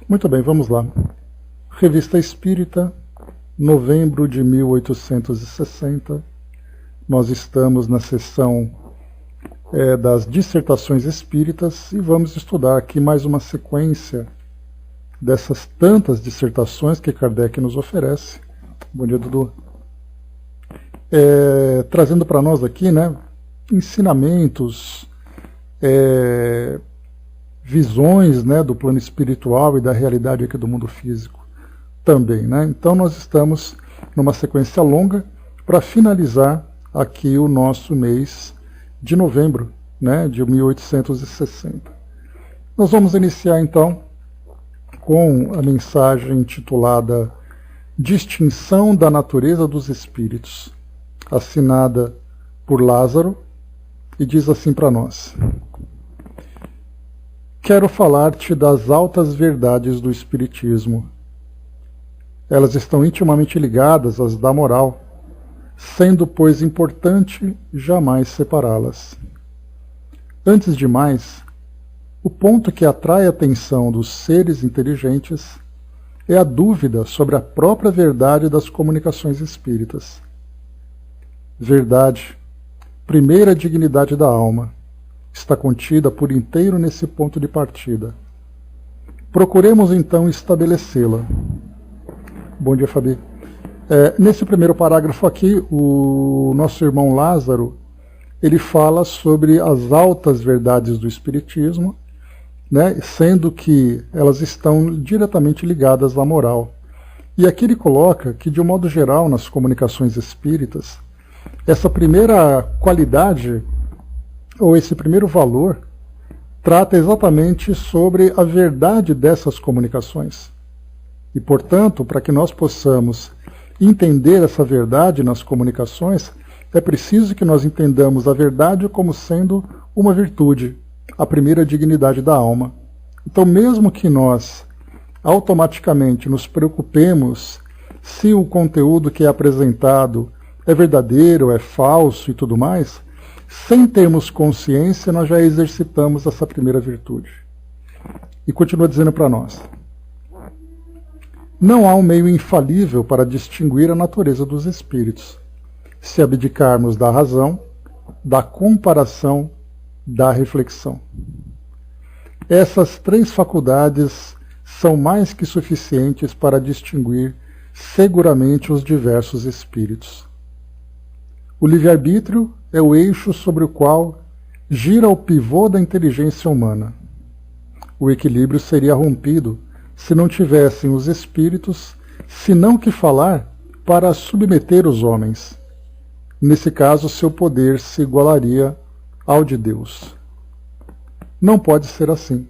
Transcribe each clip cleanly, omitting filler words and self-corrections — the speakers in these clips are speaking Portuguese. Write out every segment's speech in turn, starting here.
Muito bem, vamos lá. Revista Espírita, novembro de 1860. Nós estamos na sessão das dissertações espíritas e vamos estudar aqui mais uma sequência dessas tantas dissertações que Kardec nos oferece. Bom dia, Dudu. Trazendo para nós aqui, né, ensinamentos, visões, né, do plano espiritual e da realidade aqui do mundo físico também, né? Então nós estamos numa sequência longa para finalizar aqui o nosso mês de novembro, né, de 1860. Nós vamos iniciar então com a mensagem intitulada Distinção da Natureza dos Espíritos, assinada por Lázaro, e diz assim para nós: Quero falar-te das altas verdades do Espiritismo. Elas estão intimamente ligadas às da moral, sendo, pois, importante jamais separá-las. Antes de mais, o ponto que atrai a atenção dos seres inteligentes é a dúvida sobre a própria verdade das comunicações espíritas. Verdade, primeira dignidade da alma, está contida por inteiro nesse ponto de partida. Procuremos então estabelecê-la. Bom dia, Fabi. Nesse primeiro parágrafo aqui, o nosso irmão Lázaro, ele fala sobre as altas verdades do Espiritismo, né, sendo que elas estão diretamente ligadas à moral. E aqui ele coloca que, de um modo geral, nas comunicações espíritas, essa primeira qualidade, ou esse primeiro valor, trata exatamente sobre a verdade dessas comunicações. E, portanto, para que nós possamos entender essa verdade nas comunicações, é preciso que nós entendamos a verdade como sendo uma virtude, a primeira dignidade da alma. Então, mesmo que nós automaticamente nos preocupemos se o conteúdo que é apresentado é verdadeiro, é falso e tudo mais, sem termos consciência, nós já exercitamos essa primeira virtude. E continua dizendo para nós: não há um meio infalível para distinguir a natureza dos espíritos, se abdicarmos da razão, da comparação, da reflexão. Essas três faculdades são mais que suficientes para distinguir seguramente os diversos espíritos. O livre-arbítrio é o eixo sobre o qual gira o pivô da inteligência humana. O equilíbrio seria rompido se não tivessem os espíritos, senão que falar para submeter os homens. Nesse caso, seu poder se igualaria ao de Deus. Não pode ser assim.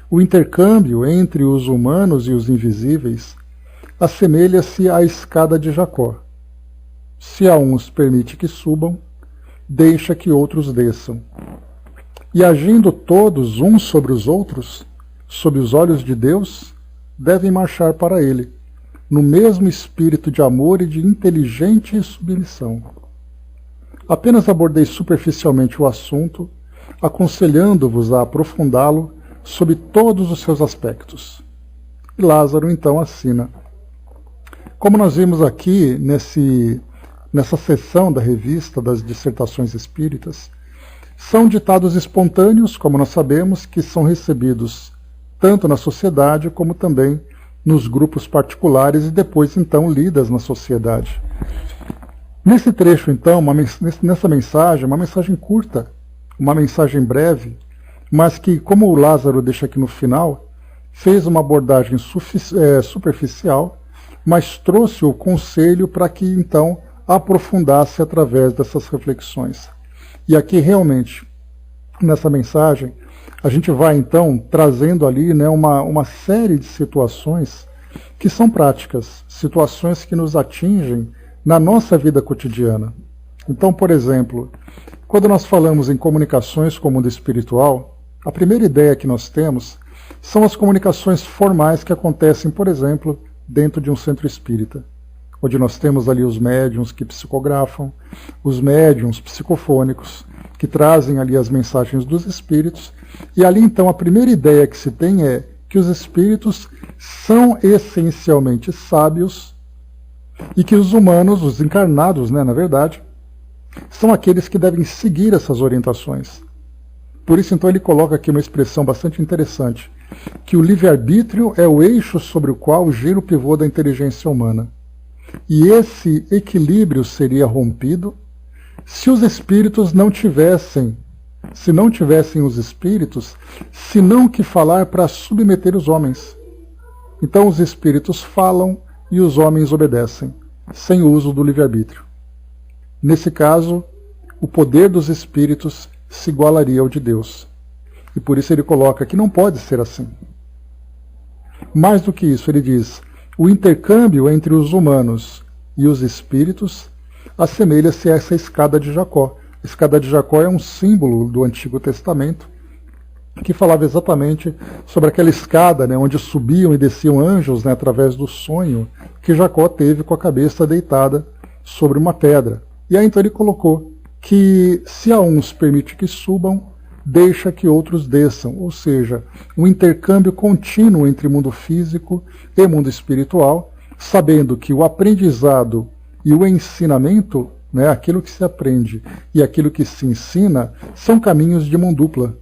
O intercâmbio entre os humanos e os invisíveis assemelha-se à escada de Jacó. Se a uns permite que subam, deixa que outros desçam. E agindo todos uns sobre os outros, sob os olhos de Deus, devem marchar para Ele, no mesmo espírito de amor e de inteligente submissão. Apenas abordei superficialmente o assunto, aconselhando-vos a aprofundá-lo sob todos os seus aspectos. E Lázaro então assina. Como nós vimos aqui nessa seção da revista das dissertações espíritas, são ditados espontâneos, como nós sabemos, que são recebidos tanto na sociedade como também nos grupos particulares e depois então lidas na sociedade. Nesse trecho então, nessa mensagem, uma mensagem curta, uma mensagem breve, mas que, como o Lázaro deixa aqui no final, fez uma abordagem superficial, mas trouxe o conselho para que então aprofundasse através dessas reflexões. E aqui realmente, nessa mensagem, a gente vai então trazendo ali, né, uma série de situações que são práticas, situações que nos atingem na nossa vida cotidiana. Então, por exemplo, quando nós falamos em comunicações com o mundo espiritual, a primeira ideia que nós temos são as comunicações formais que acontecem, por exemplo, dentro de um centro espírita, onde nós temos ali os médiuns que psicografam, os médiuns psicofônicos, que trazem ali as mensagens dos espíritos, e ali então a primeira ideia que se tem é que os espíritos são essencialmente sábios e que os humanos, os encarnados, né, na verdade, são aqueles que devem seguir essas orientações. Por isso, então, ele coloca aqui uma expressão bastante interessante, que o livre-arbítrio é o eixo sobre o qual gira o pivô da inteligência humana. E esse equilíbrio seria rompido se os espíritos não tivessem, se não tivessem os espíritos, senão que falar para submeter os homens. Então os espíritos falam e os homens obedecem, sem o uso do livre-arbítrio. Nesse caso, o poder dos espíritos se igualaria ao de Deus. E por isso ele coloca que não pode ser assim. Mais do que isso, ele diz: o intercâmbio entre os humanos e os espíritos assemelha-se a essa escada de Jacó. A escada de Jacó é um símbolo do Antigo Testamento que falava exatamente sobre aquela escada, né, onde subiam e desciam anjos, né, através do sonho que Jacó teve com a cabeça deitada sobre uma pedra. E aí então ele colocou que se a uns permite que subam, deixa que outros desçam, ou seja, um intercâmbio contínuo entre mundo físico e mundo espiritual, sabendo que o aprendizado e o ensinamento, né, aquilo que se aprende e aquilo que se ensina, são caminhos de mão dupla.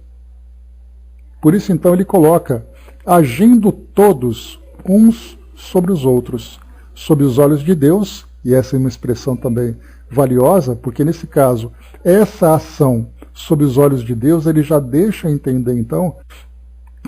Por isso então ele coloca, agindo todos uns sobre os outros, sob os olhos de Deus, e essa é uma expressão também valiosa, porque nesse caso, essa ação sob os olhos de Deus, ele já deixa entender então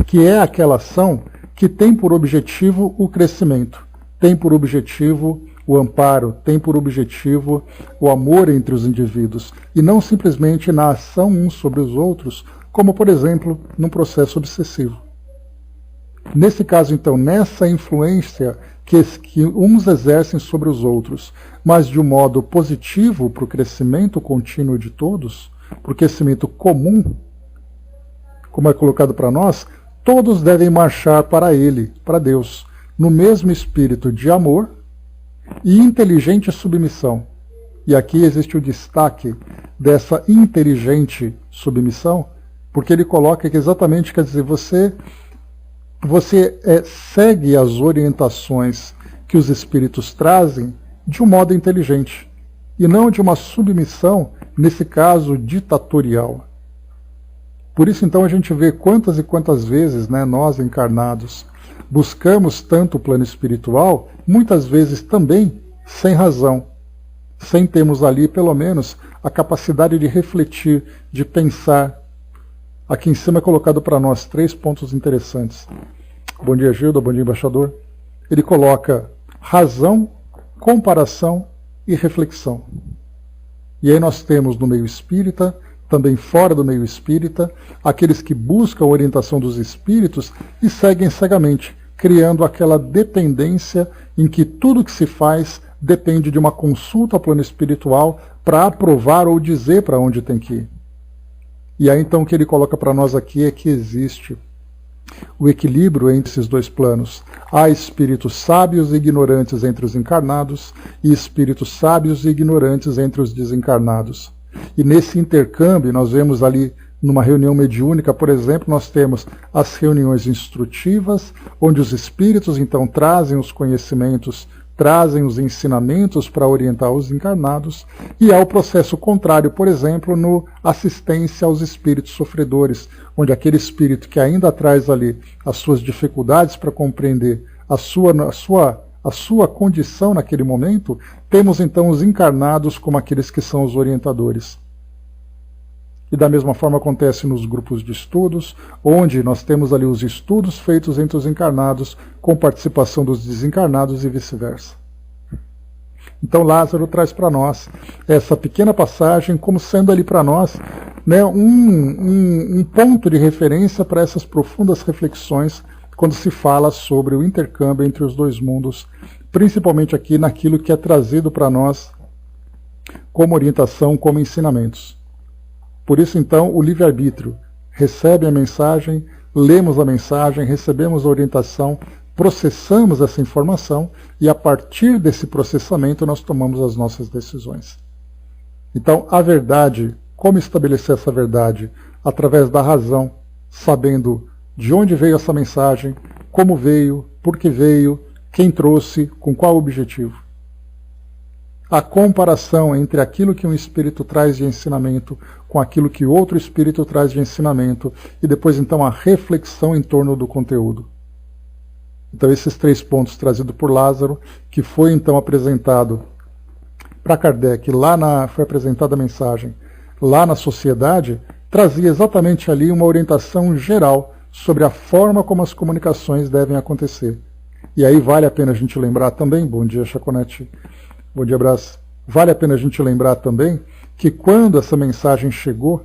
que é aquela ação que tem por objetivo o crescimento, tem por objetivo o amparo, tem por objetivo o amor entre os indivíduos, e não simplesmente na ação uns sobre os outros, como por exemplo num processo obsessivo. Nesse caso então, nessa influência que uns exercem sobre os outros, mas de um modo positivo para o crescimento contínuo de todos, para o crescimento comum, como é colocado para nós, todos devem marchar para Ele, para Deus, no mesmo espírito de amor e inteligente submissão. E aqui existe o destaque dessa inteligente submissão, porque ele coloca que exatamente, quer dizer, você segue as orientações que os espíritos trazem de um modo inteligente, e não de uma submissão, nesse caso, ditatorial. Por isso, então, a gente vê quantas e quantas vezes, né, nós encarnados buscamos tanto o plano espiritual, muitas vezes também sem razão, sem termos ali, pelo menos, a capacidade de refletir, de pensar. Aqui em cima é colocado para nós 3 pontos interessantes. Bom dia, Gilda, bom dia, embaixador. Ele coloca razão, comparação e reflexão. E aí nós temos no meio espírita, também fora do meio espírita, aqueles que buscam a orientação dos espíritos e seguem cegamente, criando aquela dependência em que tudo que se faz depende de uma consulta ao plano espiritual para aprovar ou dizer para onde tem que ir. E aí então o que ele coloca para nós aqui é que existe o equilíbrio entre esses dois planos. Há espíritos sábios e ignorantes entre os encarnados e espíritos sábios e ignorantes entre os desencarnados. E nesse intercâmbio, nós vemos ali numa reunião mediúnica, por exemplo, nós temos as reuniões instrutivas, onde os espíritos então trazem os conhecimentos, trazem os ensinamentos para orientar os encarnados, e há o processo contrário, por exemplo, no assistência aos espíritos sofredores, onde aquele espírito que ainda traz ali as suas dificuldades para compreender a sua condição naquele momento, temos então os encarnados como aqueles que são os orientadores. E da mesma forma acontece nos grupos de estudos, onde nós temos ali os estudos feitos entre os encarnados, com participação dos desencarnados e vice-versa. Então Lázaro traz para nós essa pequena passagem como sendo ali para nós, né, um ponto de referência para essas profundas reflexões quando se fala sobre o intercâmbio entre os dois mundos, principalmente aqui naquilo que é trazido para nós como orientação, como ensinamentos. Por isso, então, o livre-arbítrio recebe a mensagem, lemos a mensagem, recebemos a orientação, processamos essa informação e, a partir desse processamento, nós tomamos as nossas decisões. Então, a verdade, como estabelecer essa verdade? Através da razão, sabendo de onde veio essa mensagem, como veio, por que veio, quem trouxe, com qual objetivo. A comparação entre aquilo que um espírito traz de ensinamento com aquilo que outro espírito traz de ensinamento e depois então a reflexão em torno do conteúdo. Então esses 3 pontos trazidos por Lázaro, que foi então apresentado para Kardec, foi apresentada a mensagem lá na sociedade, trazia exatamente ali uma orientação geral sobre a forma como as comunicações devem acontecer. E aí vale a pena a gente lembrar também, bom dia Chaconete, bom dia Brás, vale a pena a gente lembrar também que quando essa mensagem chegou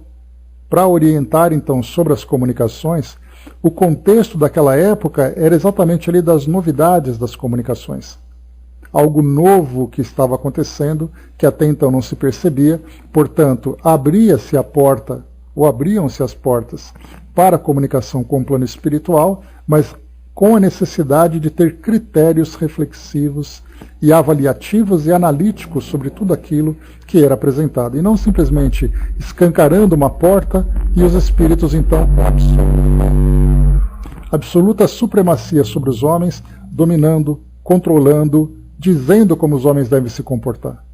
para orientar então sobre as comunicações, o contexto daquela época era exatamente ali das novidades das comunicações. Algo novo que estava acontecendo, que até então não se percebia, portanto, abria-se a porta, ou abriam-se as portas para a comunicação com o plano espiritual, mas com a necessidade de ter critérios reflexivos e avaliativos e analíticos sobre tudo aquilo que era apresentado, e não simplesmente escancarando uma porta e os espíritos então absoluta supremacia sobre os homens, dominando, controlando, dizendo como os homens devem se comportar.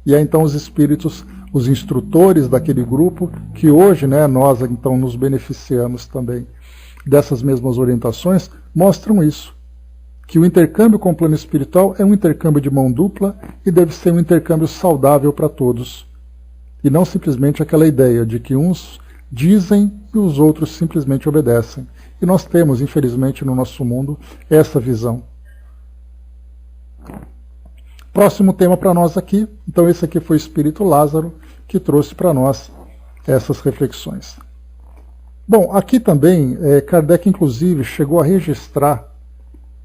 E aí então os espíritos, os instrutores daquele grupo, que hoje nós então nos beneficiamos também dessas mesmas orientações, mostram isso. Que o intercâmbio com o plano espiritual é um intercâmbio de mão dupla e deve ser um intercâmbio saudável para todos. E não simplesmente aquela ideia de que uns dizem e os outros simplesmente obedecem. E nós temos, infelizmente, no nosso mundo, essa visão. Próximo tema para nós aqui, então esse aqui foi o Espírito Lázaro, que trouxe para nós essas reflexões. Bom, aqui também, Kardec inclusive chegou a registrar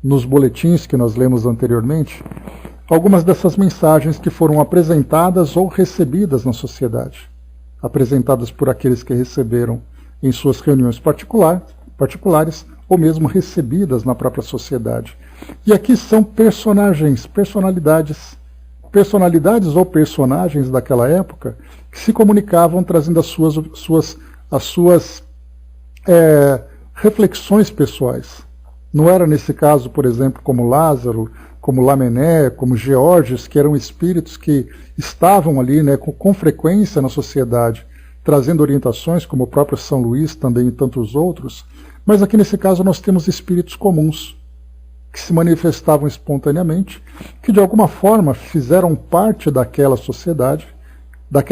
nos boletins que nós lemos anteriormente, algumas dessas mensagens que foram apresentadas ou recebidas na sociedade, apresentadas por aqueles que receberam em suas reuniões particulares, ou mesmo recebidas na própria sociedade. E aqui são personalidades ou personagens daquela época que se comunicavam trazendo as suas reflexões pessoais. Não era nesse caso, por exemplo, como Lázaro, como Lamennais, como Georges, que eram espíritos que estavam ali com frequência na sociedade, trazendo orientações, como o próprio São Luís também e tantos outros, mas aqui nesse caso nós temos espíritos comuns, que se manifestavam espontaneamente, que de alguma forma fizeram parte daquela sociedade, da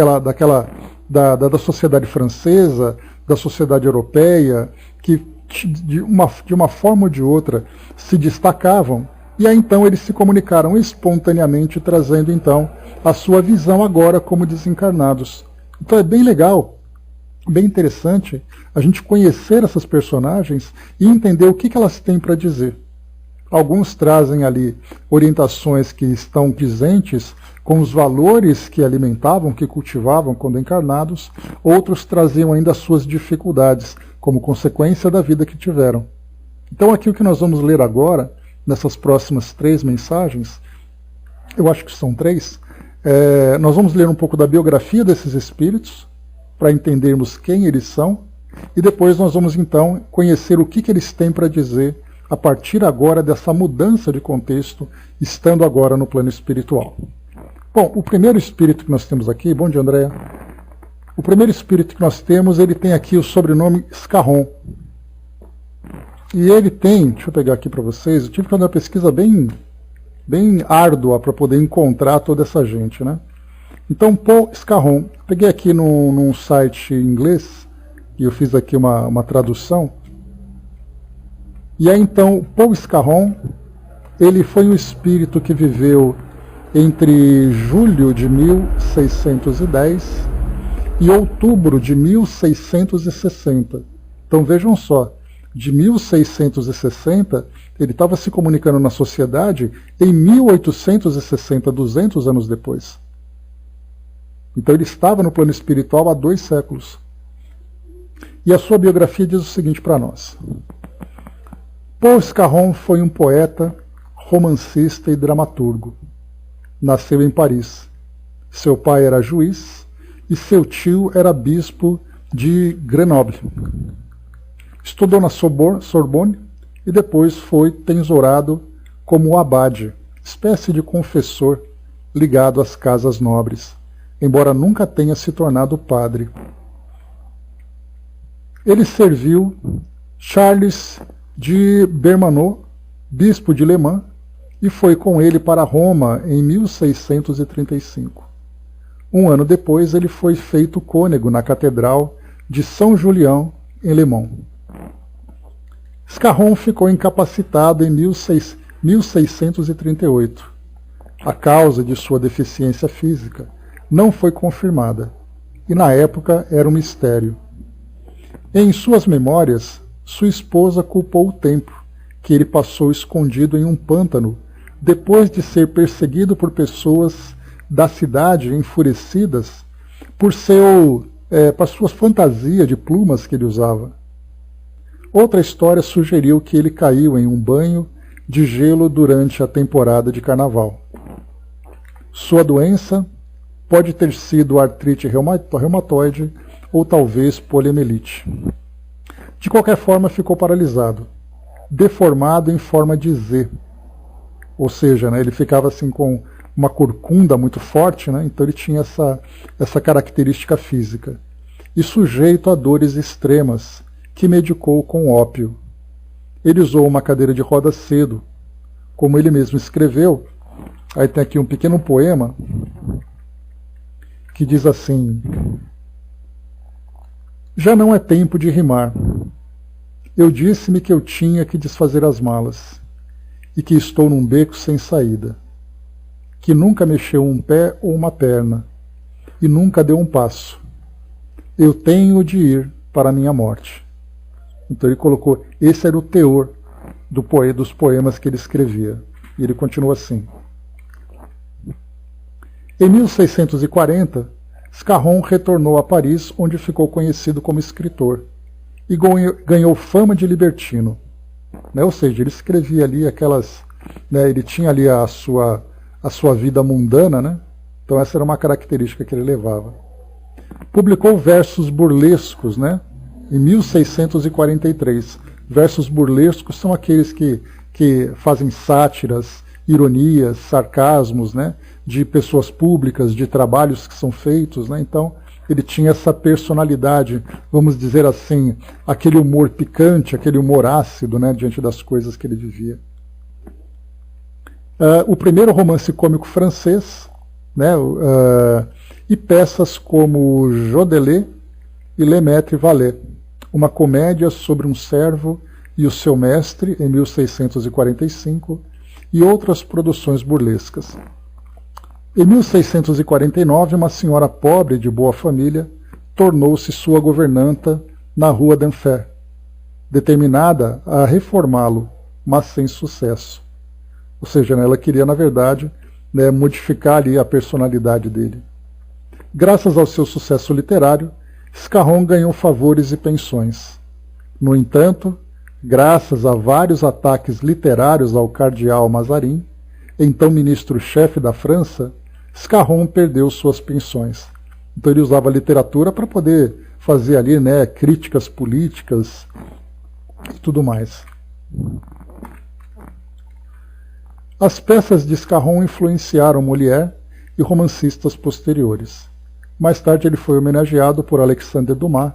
sociedade francesa, da sociedade europeia, que de uma forma ou de outra se destacavam, e aí então eles se comunicaram espontaneamente, trazendo então a sua visão agora como desencarnados. Então é bem legal, bem interessante a gente conhecer essas personagens e entender o que elas têm para dizer. Alguns trazem ali orientações que estão dizentes com os valores que alimentavam, que cultivavam quando encarnados, outros traziam ainda as suas dificuldades, como consequência da vida que tiveram. Então aqui o que nós vamos ler agora, nessas próximas 3 mensagens, eu acho que são 3, nós vamos ler um pouco da biografia desses espíritos, para entendermos quem eles são, e depois nós vamos então conhecer o que eles têm para dizer a partir agora dessa mudança de contexto, estando agora no plano espiritual. Bom, o primeiro espírito que nós temos aqui, bom dia Andréa, o primeiro espírito que nós temos, ele tem aqui o sobrenome Scarron. E ele tem, deixa eu pegar aqui para vocês, eu tive que fazer uma pesquisa bem árdua para poder encontrar toda essa gente, né? Então, Paul Scarron, peguei aqui num site em inglês, e eu fiz aqui uma tradução. E aí então, Paul Scarron, ele foi um espírito que viveu entre julho de 1610 e outubro de 1660. Então vejam só, de 1660 ele estava se comunicando na sociedade em 1860, 200 anos depois. Então ele estava no plano espiritual há 2 séculos. E a sua biografia diz o seguinte para nós. Paul Scarron foi um poeta, romancista e dramaturgo. Nasceu em Paris. Seu pai era juiz e seu tio era bispo de Grenoble. Estudou na Sorbonne e depois foi tensorado como abade, espécie de confessor ligado às casas nobres, embora nunca tenha se tornado padre. Ele serviu Charles de Bermanot, bispo de Le Mans, e foi com ele para Roma em 1635. Um ano depois, ele foi feito cônego na Catedral de São Julião, em Le Mans. Scarron ficou incapacitado em 1638. A causa de sua deficiência física não foi confirmada, e na época era um mistério. Em suas memórias, sua esposa culpou o tempo que ele passou escondido em um pântano, depois de ser perseguido por pessoas da cidade enfurecidas por sua fantasia de plumas que ele usava. Outra história sugeriu que ele caiu em um banho de gelo durante a temporada de carnaval. Sua doença pode ter sido artrite reumatoide ou talvez poliomielite. De qualquer forma, ficou paralisado, deformado em forma de Z. Ou seja, ele ficava assim com uma corcunda muito forte, então ele tinha essa característica física. E sujeito a dores extremas, que medicou com ópio. Ele usou uma cadeira de rodas cedo. Como ele mesmo escreveu, aí tem aqui um pequeno poema que diz assim: já não é tempo de rimar. Eu disse-me que eu tinha que desfazer as malas e que estou num beco sem saída, que nunca mexeu um pé ou uma perna e nunca deu um passo. Eu tenho de ir para a minha morte. Então ele colocou, esse era o teor dos poemas que ele escrevia. E ele continua assim. Em 1640, Scarron retornou a Paris, onde ficou conhecido como escritor, e ganhou fama de libertino. Ou seja, ele escrevia ali aquelas... ele tinha ali a sua vida mundana, então essa era uma característica que ele levava. Publicou versos burlescos, em 1643. Versos burlescos são aqueles que fazem sátiras, ironias, sarcasmos, de pessoas públicas, de trabalhos que são feitos. Então, ele tinha essa personalidade, vamos dizer assim, aquele humor picante, aquele humor ácido, diante das coisas que ele vivia. O primeiro romance cômico francês, e peças como Jodelet e Le Maître Valet, uma comédia sobre um servo e o seu mestre, em 1645, e outras produções burlescas. Em 1649, uma senhora pobre de boa família tornou-se sua governanta na Rua d'Enfer, determinada a reformá-lo, mas sem sucesso. Ou seja, ela queria, na verdade, modificar ali a personalidade dele. Graças ao seu sucesso literário, Scarron ganhou favores e pensões. No entanto, graças a vários ataques literários ao cardeal Mazarin, então ministro-chefe da França, Scarron perdeu suas pensões. Então ele usava a literatura para poder fazer ali, críticas políticas e tudo mais. As peças de Scarron influenciaram Molière e romancistas posteriores. Mais tarde ele foi homenageado por Alexandre Dumas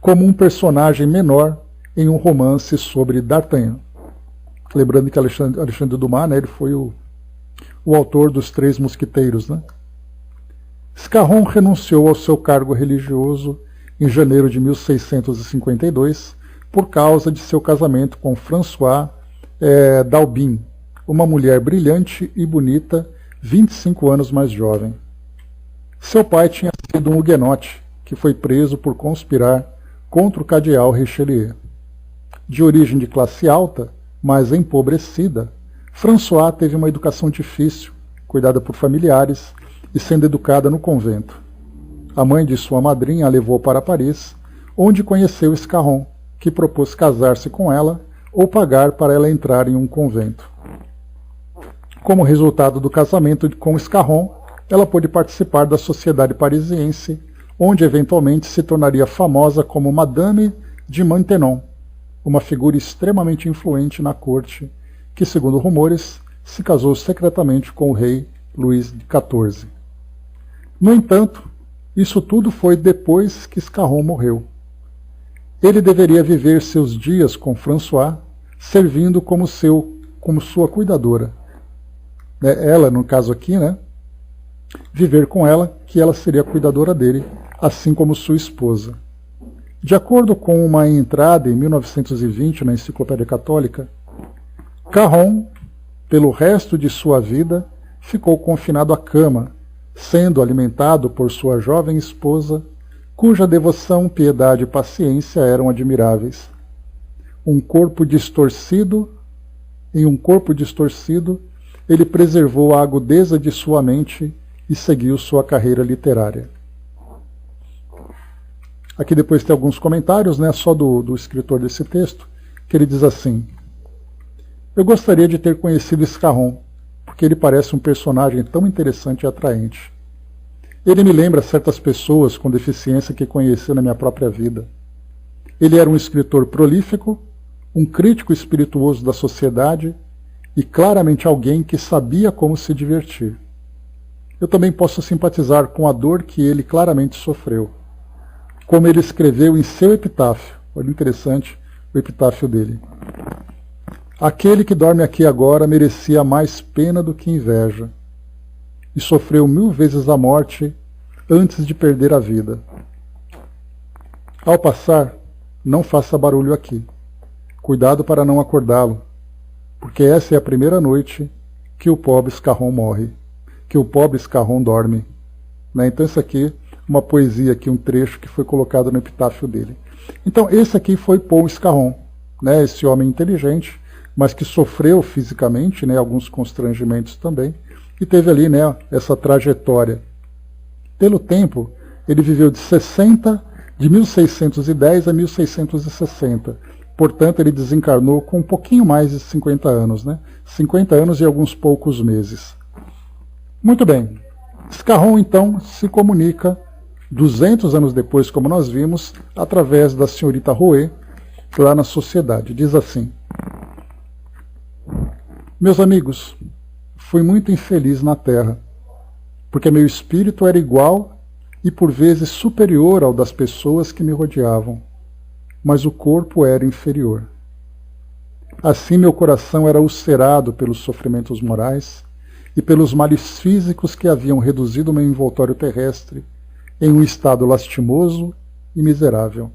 como um personagem menor em um romance sobre D'Artagnan. Lembrando que Alexandre Dumas, ele foi o autor dos Três Mosquiteiros. Scarron renunciou ao seu cargo religioso em janeiro de 1652 por causa de seu casamento com François d'Albin, uma mulher brilhante e bonita, 25 anos mais jovem. Seu pai tinha sido um huguenote que foi preso por conspirar contra o cardeal Richelieu. De origem de classe alta, mas empobrecida, François teve uma educação difícil, cuidada por familiares e sendo educada no convento. A mãe de sua madrinha a levou para Paris, onde conheceu Scarron, que propôs casar-se com ela ou pagar para ela entrar em um convento. Como resultado do casamento com Scarron, ela pôde participar da sociedade parisiense, onde eventualmente se tornaria famosa como Madame de Maintenon, uma figura extremamente influente na corte, que, segundo rumores, se casou secretamente com o rei Luís XIV. No entanto, isso tudo foi depois que Scarron morreu. Ele deveria viver seus dias com François, servindo como sua cuidadora. Ela, no caso aqui, viver com ela, que ela seria a cuidadora dele, assim como sua esposa. De acordo com uma entrada em 1920 na Enciclopédia Católica, Scarron, pelo resto de sua vida, ficou confinado à cama, sendo alimentado por sua jovem esposa, cuja devoção, piedade e paciência eram admiráveis. Em um corpo distorcido, ele preservou a agudeza de sua mente e seguiu sua carreira literária. Aqui depois tem alguns comentários, só do escritor desse texto, que ele diz assim: eu gostaria de ter conhecido Scarron, porque ele parece um personagem tão interessante e atraente. Ele me lembra certas pessoas com deficiência que conheci na minha própria vida. Ele era um escritor prolífico, um crítico espirituoso da sociedade e claramente alguém que sabia como se divertir. Eu também posso simpatizar com a dor que ele claramente sofreu, como ele escreveu em seu epitáfio. Olha, interessante o epitáfio dele. Aquele que dorme aqui agora merecia mais pena do que inveja, e sofreu 1000 vezes a morte antes de perder a vida. Ao passar, não faça barulho aqui. Cuidado para não acordá-lo, porque essa é a primeira noite que o pobre Scarron morre, que o pobre Scarron dorme. Então isso aqui, uma poesia aqui, um trecho que foi colocado no epitáfio dele. Então esse aqui foi Paul Scarron, esse homem inteligente, mas que sofreu fisicamente, alguns constrangimentos também, e teve ali essa trajetória. Pelo tempo, ele viveu de 1610 a 1660. Portanto, ele desencarnou com um pouquinho mais de 50 anos, 50 anos e alguns poucos meses. Muito bem. Scarron, então, se comunica 200 anos depois, como nós vimos, através da senhorita Rouet, lá na sociedade. Diz assim: meus amigos, fui muito infeliz na Terra, porque meu espírito era igual e por vezes superior ao das pessoas que me rodeavam, mas o corpo era inferior. Assim meu coração era ulcerado pelos sofrimentos morais e pelos males físicos que haviam reduzido meu envoltório terrestre em um estado lastimoso e miserável.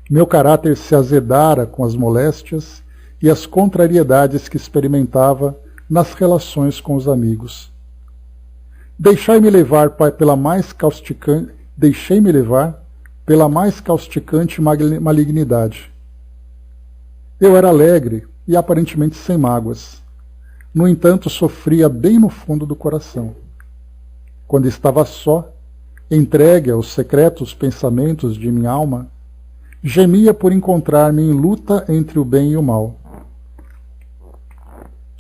Meu caráter se azedara com as moléstias e as contrariedades que experimentava nas relações com os amigos. Deixei-me levar pela mais causticante malignidade. Eu era alegre e aparentemente sem mágoas. No entanto, sofria bem no fundo do coração. Quando estava só, entregue aos secretos pensamentos de minha alma, gemia por encontrar-me em luta entre o bem e o mal.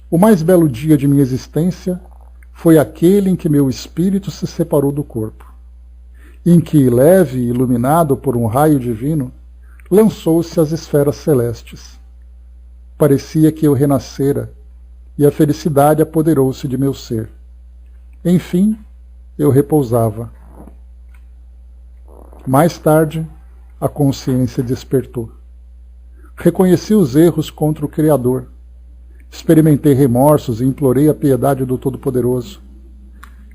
O mais belo dia de minha existência foi aquele em que meu espírito se separou do corpo, em que, leve e iluminado por um raio divino, lançou-se às esferas celestes. Parecia que eu renascera, e a felicidade apoderou-se de meu ser. Enfim, eu repousava. Mais tarde, a consciência despertou. Reconheci os erros contra o Criador. Experimentei remorsos e implorei a piedade do Todo-Poderoso.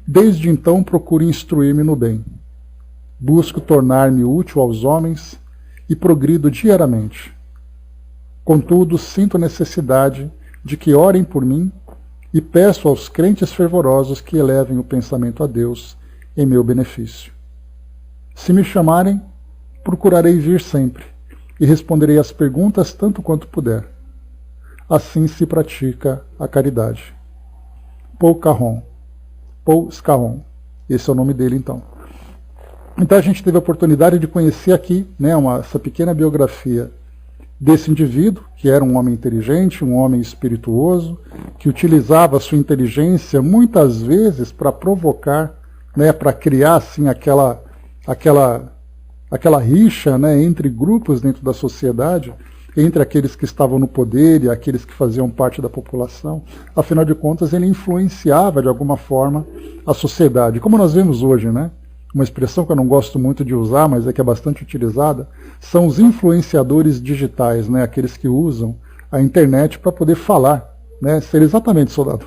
Desde então procuro instruir-me no bem. Busco tornar-me útil aos homens e progrido diariamente. Contudo, sinto necessidade de que orem por mim e peço aos crentes fervorosos que elevem o pensamento a Deus em meu benefício. Se me chamarem, procurarei vir sempre e responderei às perguntas tanto quanto puder. Assim se pratica a caridade. Paul Scarron. Esse é o nome dele, então. Então a gente teve a oportunidade de conhecer aqui essa pequena biografia desse indivíduo, que era um homem inteligente, um homem espirituoso, que utilizava a sua inteligência muitas vezes para provocar, para criar assim, aquela aquela rixa, né, entre grupos dentro da sociedade, entre aqueles que estavam no poder e aqueles que faziam parte da população. Afinal de contas, ele influenciava de alguma forma a sociedade. Como nós vemos hoje, né? Uma expressão que eu não gosto muito de usar, mas é que é bastante utilizada, são os influenciadores digitais, né? Aqueles que usam a internet para poder falar, né? Ser exatamente, soldado.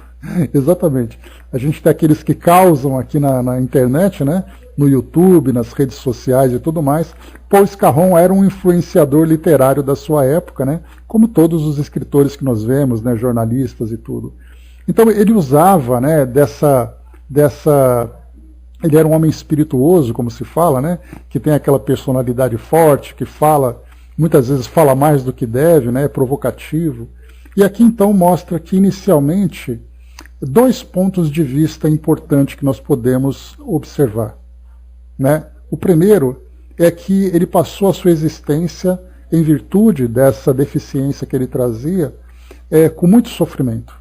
Exatamente. A gente tem aqueles que causam aqui na internet, né? No YouTube, nas redes sociais e tudo mais. Paul Scarron era um influenciador literário da sua época, né? Como todos os escritores que nós vemos, né? Jornalistas e tudo. Então ele usava, né? Ele era um homem espirituoso, como se fala, né? Que tem aquela personalidade forte, que fala, muitas vezes fala mais do que deve, né? É provocativo. E aqui então mostra que inicialmente 2 pontos de vista importantes que nós podemos observar, né? O primeiro é que ele passou a sua existência em virtude dessa deficiência que ele trazia, com muito sofrimento.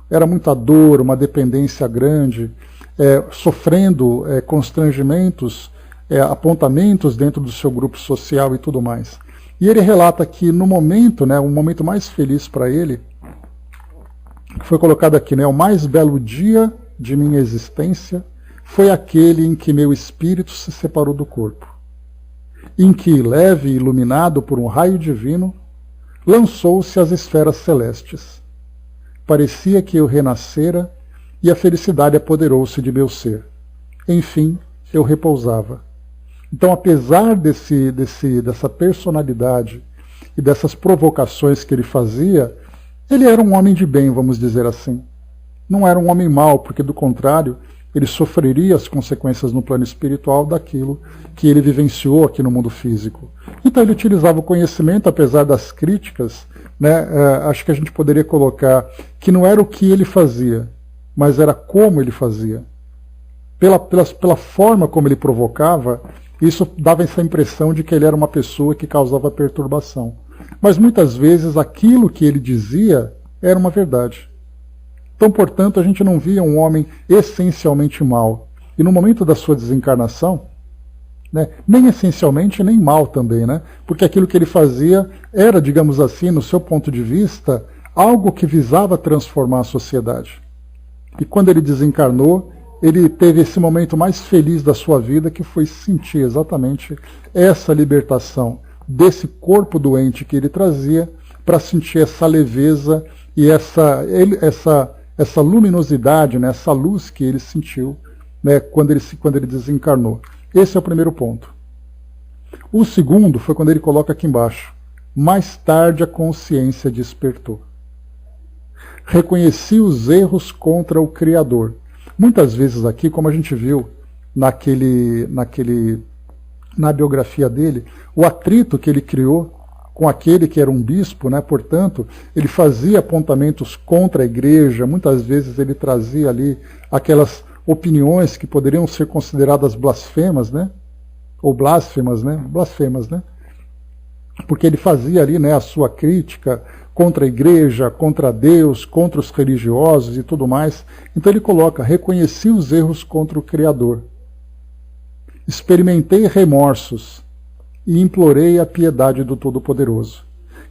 Era muita dor, uma dependência grande, sofrendo constrangimentos, apontamentos dentro do seu grupo social e tudo mais. E ele relata que no momento, né, o momento mais feliz para ele, que foi colocado aqui, né, o mais belo dia de minha existência foi aquele em que meu espírito se separou do corpo, em que, leve e iluminado por um raio divino, lançou-se às esferas celestes. Parecia que eu renascera e a felicidade apoderou-se de meu ser. Enfim, eu repousava. Então, apesar dessa personalidade e dessas provocações que ele fazia, ele era um homem de bem, vamos dizer assim. Não era um homem mau, porque, do contrário, ele sofreria as consequências no plano espiritual daquilo que ele vivenciou aqui no mundo físico. Então ele utilizava o conhecimento, apesar das críticas, né? Acho que a gente poderia colocar que não era o que ele fazia, mas era como ele fazia. Pela forma como ele provocava, isso dava essa impressão de que ele era uma pessoa que causava perturbação. Mas muitas vezes aquilo que ele dizia era uma verdade. Então, portanto, a gente não via um homem essencialmente mau. E no momento da sua desencarnação, né, nem essencialmente nem mal também, né? Porque aquilo que ele fazia era, digamos assim, no seu ponto de vista, algo que visava transformar a sociedade. E quando ele desencarnou, ele teve esse momento mais feliz da sua vida, que foi sentir exatamente essa libertação desse corpo doente que ele trazia, para sentir essa leveza e essa luminosidade, né, essa luz que ele sentiu, né, quando ele desencarnou. Esse é o primeiro ponto. O segundo foi quando ele coloca aqui embaixo: mais tarde a consciência despertou. Reconheci os erros contra o Criador. Muitas vezes aqui, como a gente viu na biografia dele, o atrito que ele criou com aquele que era um bispo, né? Portanto, ele fazia apontamentos contra a igreja, muitas vezes ele trazia ali aquelas opiniões que poderiam ser consideradas blasfemas, né? Ou blasfemas, né? Blasfemas, né? Porque ele fazia ali, né, a sua crítica contra a igreja, contra Deus, contra os religiosos e tudo mais. Então ele coloca: reconheci os erros contra o Criador, experimentei remorsos e implorei a piedade do Todo-Poderoso.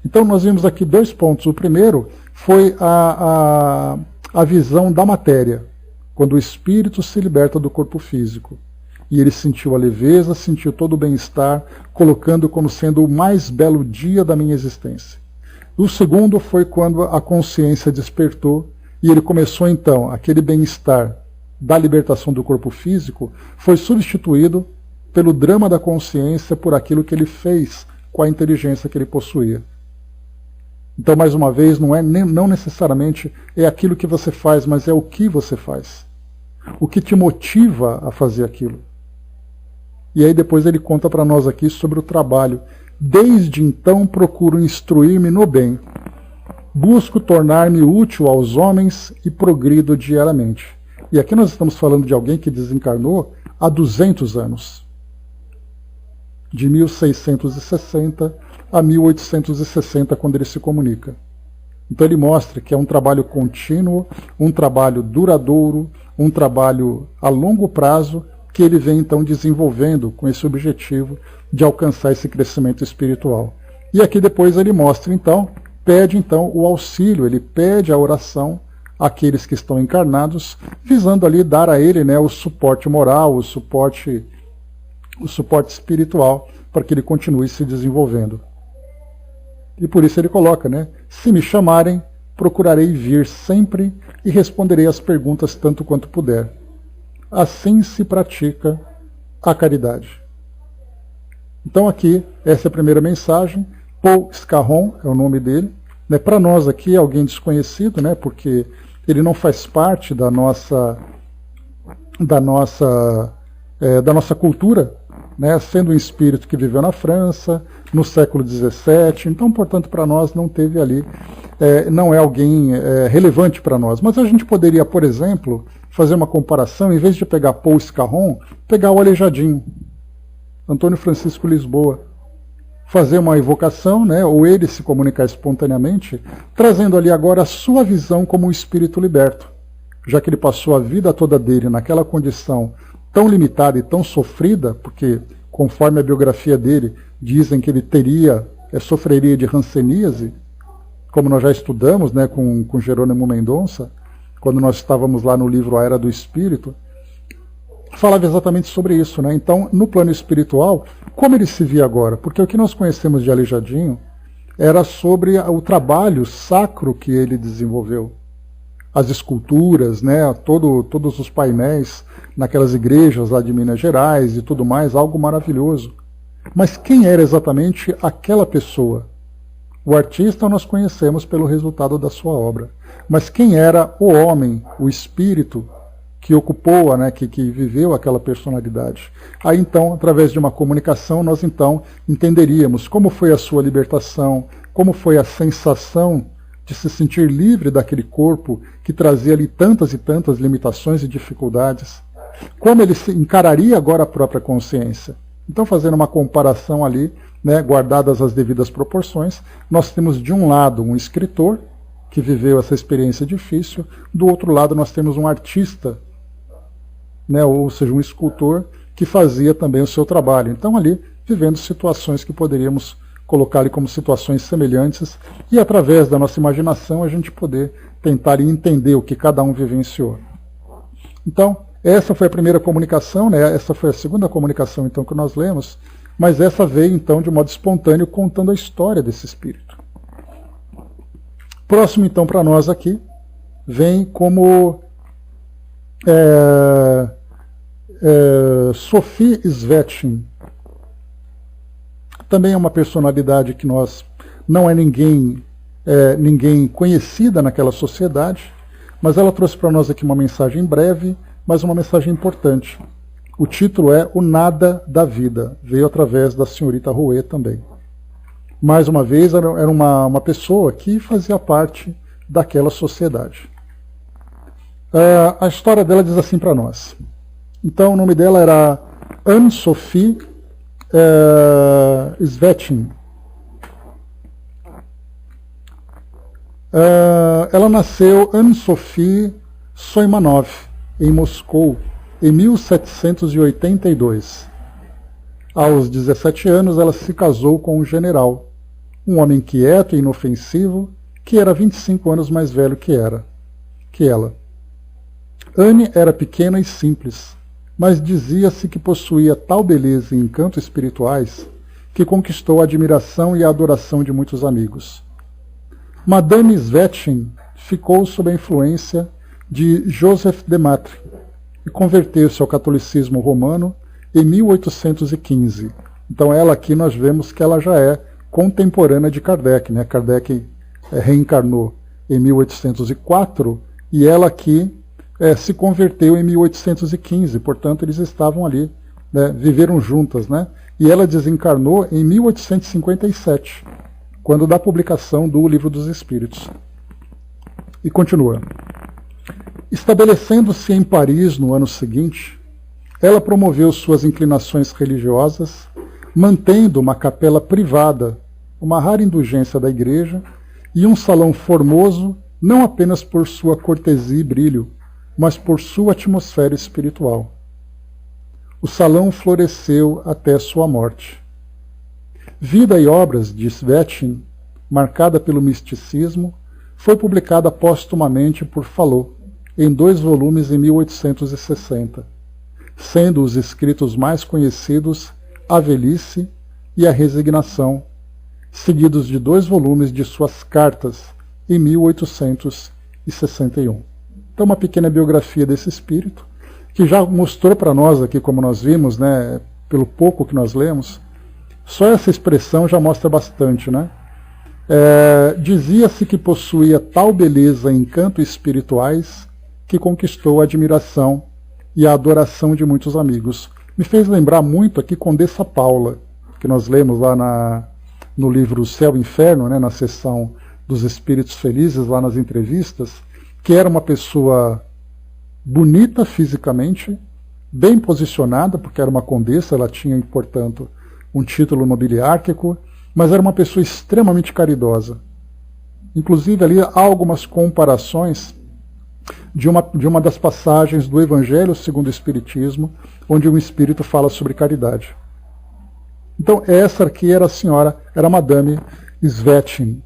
Então nós vimos aqui 2 pontos. O primeiro foi a visão da matéria, quando o espírito se liberta do corpo físico. E ele sentiu a leveza, sentiu todo o bem-estar, colocando como sendo o mais belo dia da minha existência. O segundo foi quando a consciência despertou e ele começou então, aquele bem-estar da libertação do corpo físico foi substituído pelo drama da consciência, por aquilo que ele fez com a inteligência que ele possuía. Então, mais uma vez, não necessariamente é aquilo que você faz, mas é o que você faz. O que te motiva a fazer aquilo. E aí depois ele conta para nós aqui sobre o trabalho. Desde então procuro instruir-me no bem. Busco tornar-me útil aos homens e progrido diariamente. E aqui nós estamos falando de alguém que desencarnou há 200 anos. De 1660 a 1860, quando ele se comunica. Então ele mostra que é um trabalho contínuo, um trabalho duradouro, um trabalho a longo prazo, que ele vem então desenvolvendo com esse objetivo de alcançar esse crescimento espiritual. E aqui depois ele mostra então, pede então o auxílio, ele pede a oração àqueles que estão encarnados, visando ali dar a ele, né, o suporte moral, o suporte espiritual, para que ele continue se desenvolvendo. E por isso ele coloca, né, se me chamarem, procurarei vir sempre e responderei as perguntas tanto quanto puder. Assim se pratica a caridade. Então aqui, essa é a primeira mensagem. Paul Scarron é o nome dele. Né? Para nós aqui é alguém desconhecido, né? Porque ele não faz parte da nossa cultura, né? Sendo um espírito que viveu na França, no século XVII. Então, portanto, para nós não teve ali, não é alguém relevante para nós. Mas a gente poderia, por exemplo, fazer uma comparação, em vez de pegar Paul Scarron, pegar o Aleijadinho, Antônio Francisco Lisboa, fazer uma evocação, né, ou ele se comunicar espontaneamente, trazendo ali agora a sua visão como um espírito liberto, já que ele passou a vida toda dele naquela condição tão limitada e tão sofrida, porque conforme a biografia dele, dizem que ele sofreria de hanseníase, como nós já estudamos, né, com Jerônimo Mendonça, quando nós estávamos lá no livro A Era do Espírito, falava exatamente sobre isso, né? Então, no plano espiritual, como ele se via agora? Porque o que nós conhecemos de Aleijadinho era sobre o trabalho sacro que ele desenvolveu. As esculturas, né? Todos os painéis naquelas igrejas lá de Minas Gerais e tudo mais, algo maravilhoso. Mas quem era exatamente aquela pessoa? O artista nós conhecemos pelo resultado da sua obra. Mas quem era o homem, o espírito, que ocupou, né, que viveu aquela personalidade? Aí então, através de uma comunicação, nós então entenderíamos como foi a sua libertação, como foi a sensação de se sentir livre daquele corpo que trazia ali tantas e tantas limitações e dificuldades, como ele se encararia agora a própria consciência. Então, fazendo uma comparação ali, né, guardadas as devidas proporções, nós temos de um lado um escritor que viveu essa experiência difícil, do outro lado nós temos um artista, né, ou seja, um escultor que fazia também o seu trabalho. Então ali, vivendo situações que poderíamos colocar ali como situações semelhantes e através da nossa imaginação a gente poder tentar entender o que cada um vivenciou. Então, essa foi a primeira comunicação, né, essa foi a segunda comunicação então que nós lemos, mas essa veio então de modo espontâneo contando a história desse espírito. Próximo então para nós aqui, vem como Sophie Svetchin. Também é uma personalidade que não é ninguém conhecida naquela sociedade, mas ela trouxe para nós aqui uma mensagem breve, mas uma mensagem importante. O título é O Nada da Vida, veio através da senhorita Rouet também. Mais uma vez, era uma pessoa que fazia parte daquela sociedade. A história dela diz assim para nós. Então, o nome dela era Anne-Sophie Svetchin. Ela nasceu Anne-Sophie Soimanov, em Moscou, em 1782. Aos 17 anos, ela se casou com um general, um homem quieto e inofensivo, que era 25 anos mais velho que ela. Anne era pequena e simples, mas dizia-se que possuía tal beleza e encanto espirituais que conquistou a admiração e a adoração de muitos amigos. Madame Svetchin ficou sob a influência de Joseph de Maistre e converteu-se ao catolicismo romano em 1815. Então ela aqui nós vemos que ela já é contemporânea de Kardec, né? Kardec reencarnou em 1804 e ela aqui se converteu em 1815, portanto eles estavam ali, né, viveram juntas, né? E ela desencarnou em 1857, quando da publicação do Livro dos Espíritos. E continua. Estabelecendo-se em Paris no ano seguinte, ela promoveu suas inclinações religiosas, mantendo uma capela privada, uma rara indulgência da igreja, e um salão formoso, não apenas por sua cortesia e brilho, mas por sua atmosfera espiritual. o salão floresceu até sua morte. Vida e obras de Svetin, marcada pelo misticismo, foi publicada póstumamente por Falot, em 2 volumes em 1860, sendo os escritos mais conhecidos A Velhice e A Resignação, seguidos de 2 volumes de suas cartas, em 1861. Então, uma pequena biografia desse espírito, que já mostrou para nós aqui, como nós vimos, né, pelo pouco que nós lemos, só essa expressão já mostra bastante, né? Dizia-se que possuía tal beleza e encanto espirituais que conquistou a admiração e a adoração de muitos amigos. Me fez lembrar muito aqui Condessa Paula, que nós lemos lá no livro Céu e Inferno, né, na seção dos Espíritos Felizes, lá nas entrevistas, que era uma pessoa bonita fisicamente, bem posicionada, porque era uma condessa, ela tinha, portanto, um título nobiliárquico, mas era uma pessoa extremamente caridosa. Inclusive, ali há algumas comparações de uma das passagens do Evangelho segundo o Espiritismo, onde um espírito fala sobre caridade. Então, essa aqui era a senhora, era a Madame Svetin.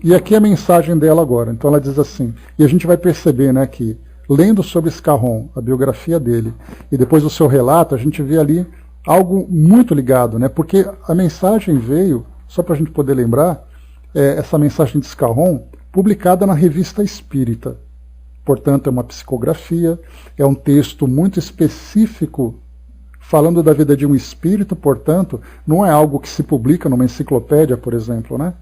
E aqui é a mensagem dela agora. Então ela diz assim, e a gente vai perceber, né, que lendo sobre Scarron, a biografia dele, e depois o seu relato, a gente vê ali algo muito ligado, né, porque a mensagem veio, só para a gente poder lembrar, essa mensagem de Scarron, publicada na Revista Espírita. Portanto, é uma psicografia, é um texto muito específico, falando da vida de um espírito, portanto, não é algo que se publica numa enciclopédia, por exemplo, né?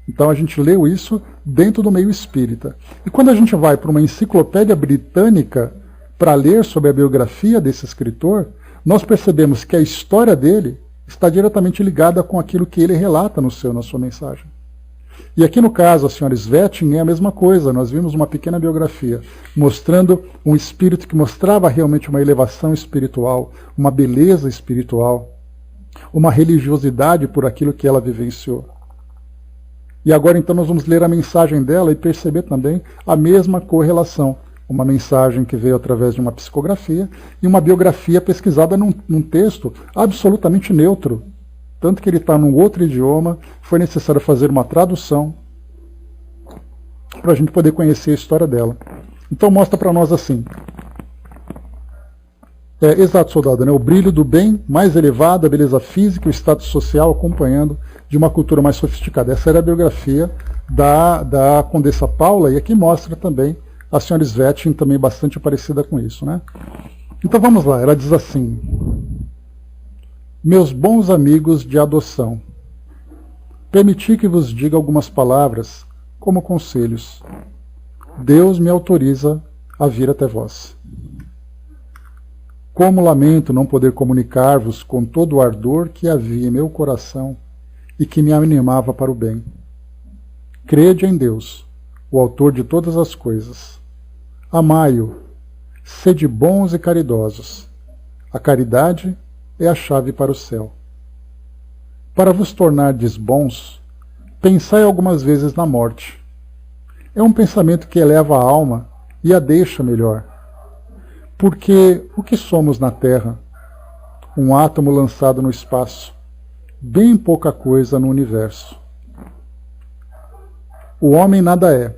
Então a gente leu isso dentro do meio espírita. E quando a gente vai para uma enciclopédia britânica para ler sobre a biografia desse escritor, nós percebemos que a história dele está diretamente ligada com aquilo que ele relata na sua mensagem. E aqui no caso, a senhora Svetin é a mesma coisa. Nós vimos uma pequena biografia mostrando um espírito que mostrava realmente uma elevação espiritual, uma beleza espiritual, uma religiosidade por aquilo que ela vivenciou. E agora então nós vamos ler a mensagem dela e perceber também a mesma correlação. Uma mensagem que veio através de uma psicografia e uma biografia pesquisada num texto absolutamente neutro. Tanto que ele está num outro idioma, foi necessário fazer uma tradução para a gente poder conhecer a história dela. Então mostra para nós assim. Exato, soldado, né? O brilho do bem mais elevado, a beleza física e o status social acompanhando de uma cultura mais sofisticada. Essa era a biografia da Condessa Paula, e aqui mostra também a senhora Svetin, também bastante parecida com isso, né? Então vamos lá, ela diz assim: meus bons amigos de adoção, permiti que vos diga algumas palavras como conselhos. Deus me autoriza a vir até vós. Como lamento não poder comunicar-vos com todo o ardor que havia em meu coração e que me animava para o bem. Crede em Deus, o autor de todas as coisas. Amai-o, sede bons e caridosos. A caridade é a chave para o céu. Para vos tornardes bons, pensai algumas vezes na morte. É um pensamento que eleva a alma e a deixa melhor. Porque o que somos na Terra? Um átomo lançado no espaço, bem pouca coisa no universo. O homem nada é,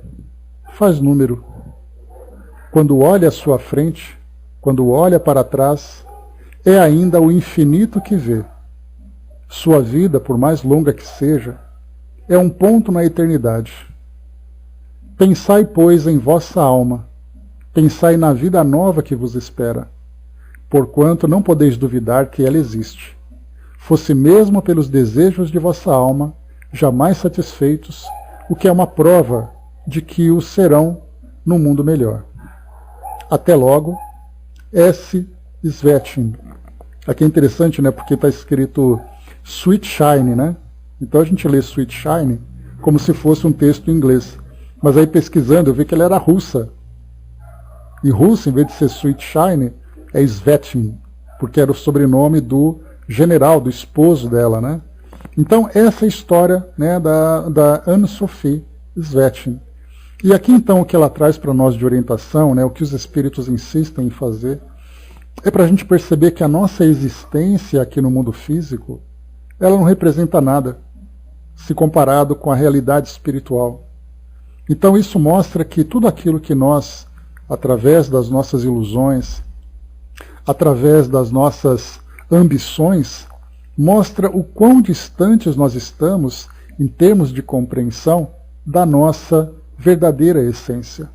faz número. Quando olha à sua frente, quando olha para trás, é ainda o infinito que vê. Sua vida, por mais longa que seja, é um ponto na eternidade. Pensai, pois, em vossa alma, pensai na vida nova que vos espera, porquanto não podeis duvidar que ela existe. Fosse mesmo pelos desejos de vossa alma, jamais satisfeitos, o que é uma prova de que o serão num mundo melhor. Até logo, S. Svetin. Aqui é interessante, né, porque está escrito Sweet Shine, né? Então a gente lê Sweet Shine como se fosse um texto em inglês. Mas aí pesquisando eu vi que ela era russa. E russa, em vez de ser Sweet Shine, é Svetin, porque era o sobrenome do general, do esposo dela, né? Então essa é a história, né, da Anne-Sophie Svetin. E aqui então o que ela traz para nós de orientação, né, o que os espíritos insistem em fazer, é para a gente perceber que a nossa existência aqui no mundo físico, ela não representa nada, se comparado com a realidade espiritual. Então isso mostra que tudo aquilo que nós, através das nossas ilusões, através das nossas ambições, mostra o quão distantes nós estamos, em termos de compreensão, da nossa verdadeira essência.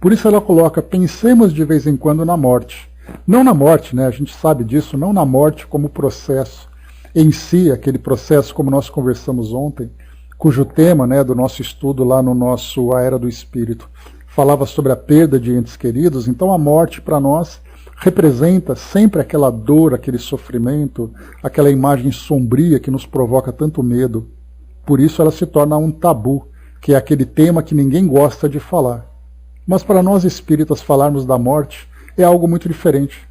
Por isso ela coloca, pensemos de vez em quando na morte. Não na morte, né? A gente sabe disso, não na morte como processo em si, aquele processo como nós conversamos ontem, cujo tema, né, do nosso estudo lá no nosso A Era do Espírito falava sobre a perda de entes queridos. Então a morte para nós representa sempre aquela dor, aquele sofrimento, aquela imagem sombria que nos provoca tanto medo. Por isso ela se torna um tabu, que é aquele tema que ninguém gosta de falar. Mas para nós espíritas falarmos da morte é algo muito diferente.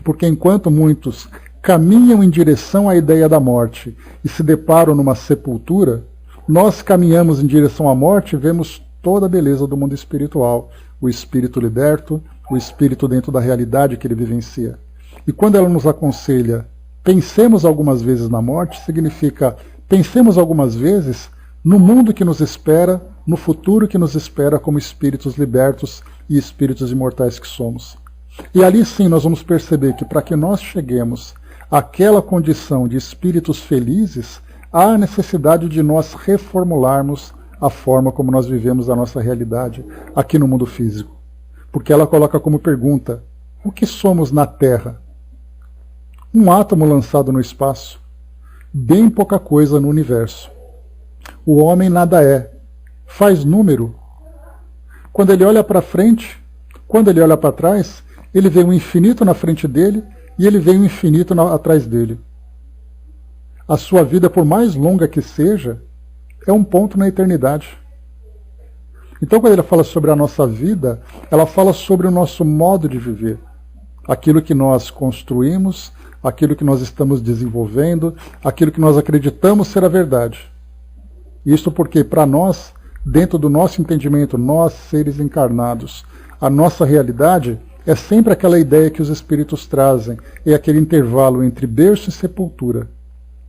Porque enquanto muitos caminham em direção à ideia da morte e se deparam numa sepultura, nós caminhamos em direção à morte e vemos toda a beleza do mundo espiritual, o espírito liberto, o espírito dentro da realidade que ele vivencia. E quando ela nos aconselha, pensemos algumas vezes na morte, significa pensemos algumas vezes no mundo que nos espera, no futuro que nos espera como espíritos libertos e espíritos imortais que somos. E ali sim nós vamos perceber que para que nós cheguemos àquela condição de espíritos felizes, há a necessidade de nós reformularmos a forma como nós vivemos a nossa realidade aqui no mundo físico. Porque ela coloca como pergunta, o que somos na Terra? Um átomo lançado no espaço, bem pouca coisa no universo. O homem nada é, faz número. Quando ele olha para frente, quando ele olha para trás, ele vê um infinito na frente dele e ele vê um infinito atrás dele. A sua vida, por mais longa que seja, é um ponto na eternidade. Então, quando ele fala sobre a nossa vida, ela fala sobre o nosso modo de viver. Aquilo que nós construímos, aquilo que nós estamos desenvolvendo, aquilo que nós acreditamos ser a verdade. Isso porque, para nós, dentro do nosso entendimento, nós, seres encarnados, a nossa realidade é sempre aquela ideia que os espíritos trazem, é aquele intervalo entre berço e sepultura.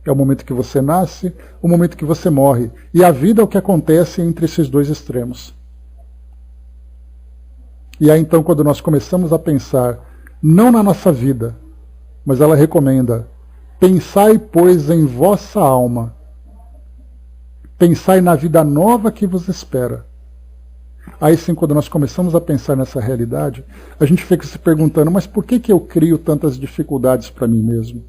É o momento que você nasce, o momento que você morre. E a vida é o que acontece entre esses dois extremos. E aí então, quando nós começamos a pensar, não na nossa vida, mas ela recomenda, pensai, pois, em vossa alma. Pensai na vida nova que vos espera. Aí sim, quando nós começamos a pensar nessa realidade, a gente fica se perguntando, mas por que eu crio tantas dificuldades para mim mesmo?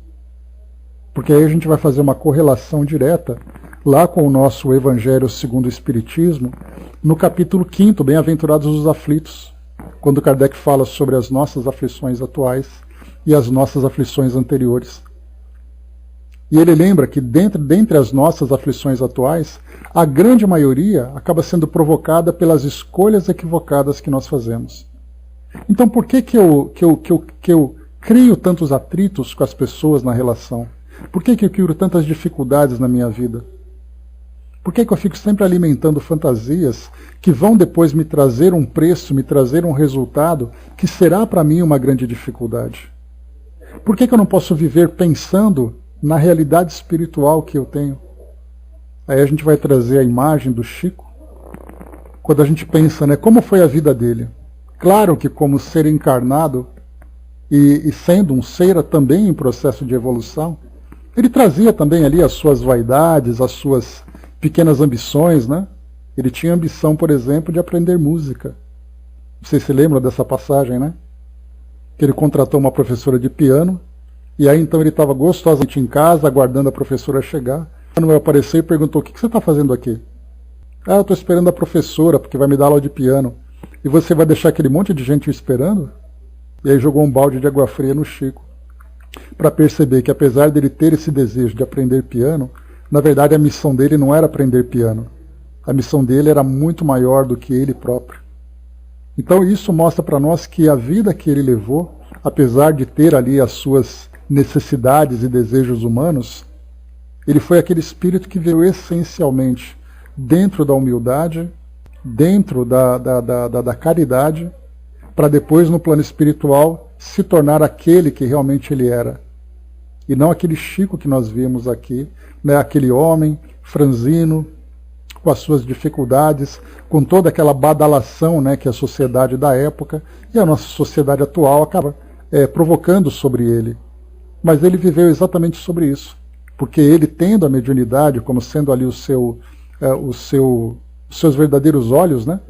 Porque aí a gente vai fazer uma correlação direta lá com o nosso Evangelho segundo o Espiritismo, no capítulo 5, Bem-aventurados os aflitos, quando Kardec fala sobre as nossas aflições atuais e as nossas aflições anteriores. E ele lembra que dentre as nossas aflições atuais, a grande maioria acaba sendo provocada pelas escolhas equivocadas que nós fazemos. Então por que eu crio tantos atritos com as pessoas na relação? Por que eu crio tantas dificuldades na minha vida? Por que eu fico sempre alimentando fantasias que vão depois me trazer um preço, me trazer um resultado que será para mim uma grande dificuldade? Por que eu não posso viver pensando na realidade espiritual que eu tenho? Aí a gente vai trazer a imagem do Chico, quando a gente pensa, né, como foi a vida dele. Claro que como ser encarnado e sendo um ser também em processo de evolução, ele trazia também ali as suas vaidades, as suas pequenas ambições, né? Ele tinha ambição, por exemplo, de aprender música. Vocês se lembram dessa passagem, né? Que ele contratou uma professora de piano, e aí então ele estava gostosamente em casa, aguardando a professora chegar. Manuel apareceu e perguntou, o que você está fazendo aqui? Ah, eu estou esperando a professora, porque vai me dar aula de piano. E você vai deixar aquele monte de gente esperando? E aí jogou um balde de água fria no Chico, para perceber que apesar dele ter esse desejo de aprender piano, na verdade a missão dele não era aprender piano. A missão dele era muito maior do que ele próprio. Então isso mostra para nós que a vida que ele levou, apesar de ter ali as suas necessidades e desejos humanos, ele foi aquele espírito que veio essencialmente dentro da humildade, dentro da caridade, para depois no plano espiritual se tornar aquele que realmente ele era. E não aquele Chico que nós vimos aqui, né? Aquele homem franzino, com as suas dificuldades, com toda aquela badalação, né, que a sociedade da época e a nossa sociedade atual acaba provocando sobre ele. Mas ele viveu exatamente sobre isso, porque ele, tendo a mediunidade como sendo ali os seus verdadeiros olhos, né,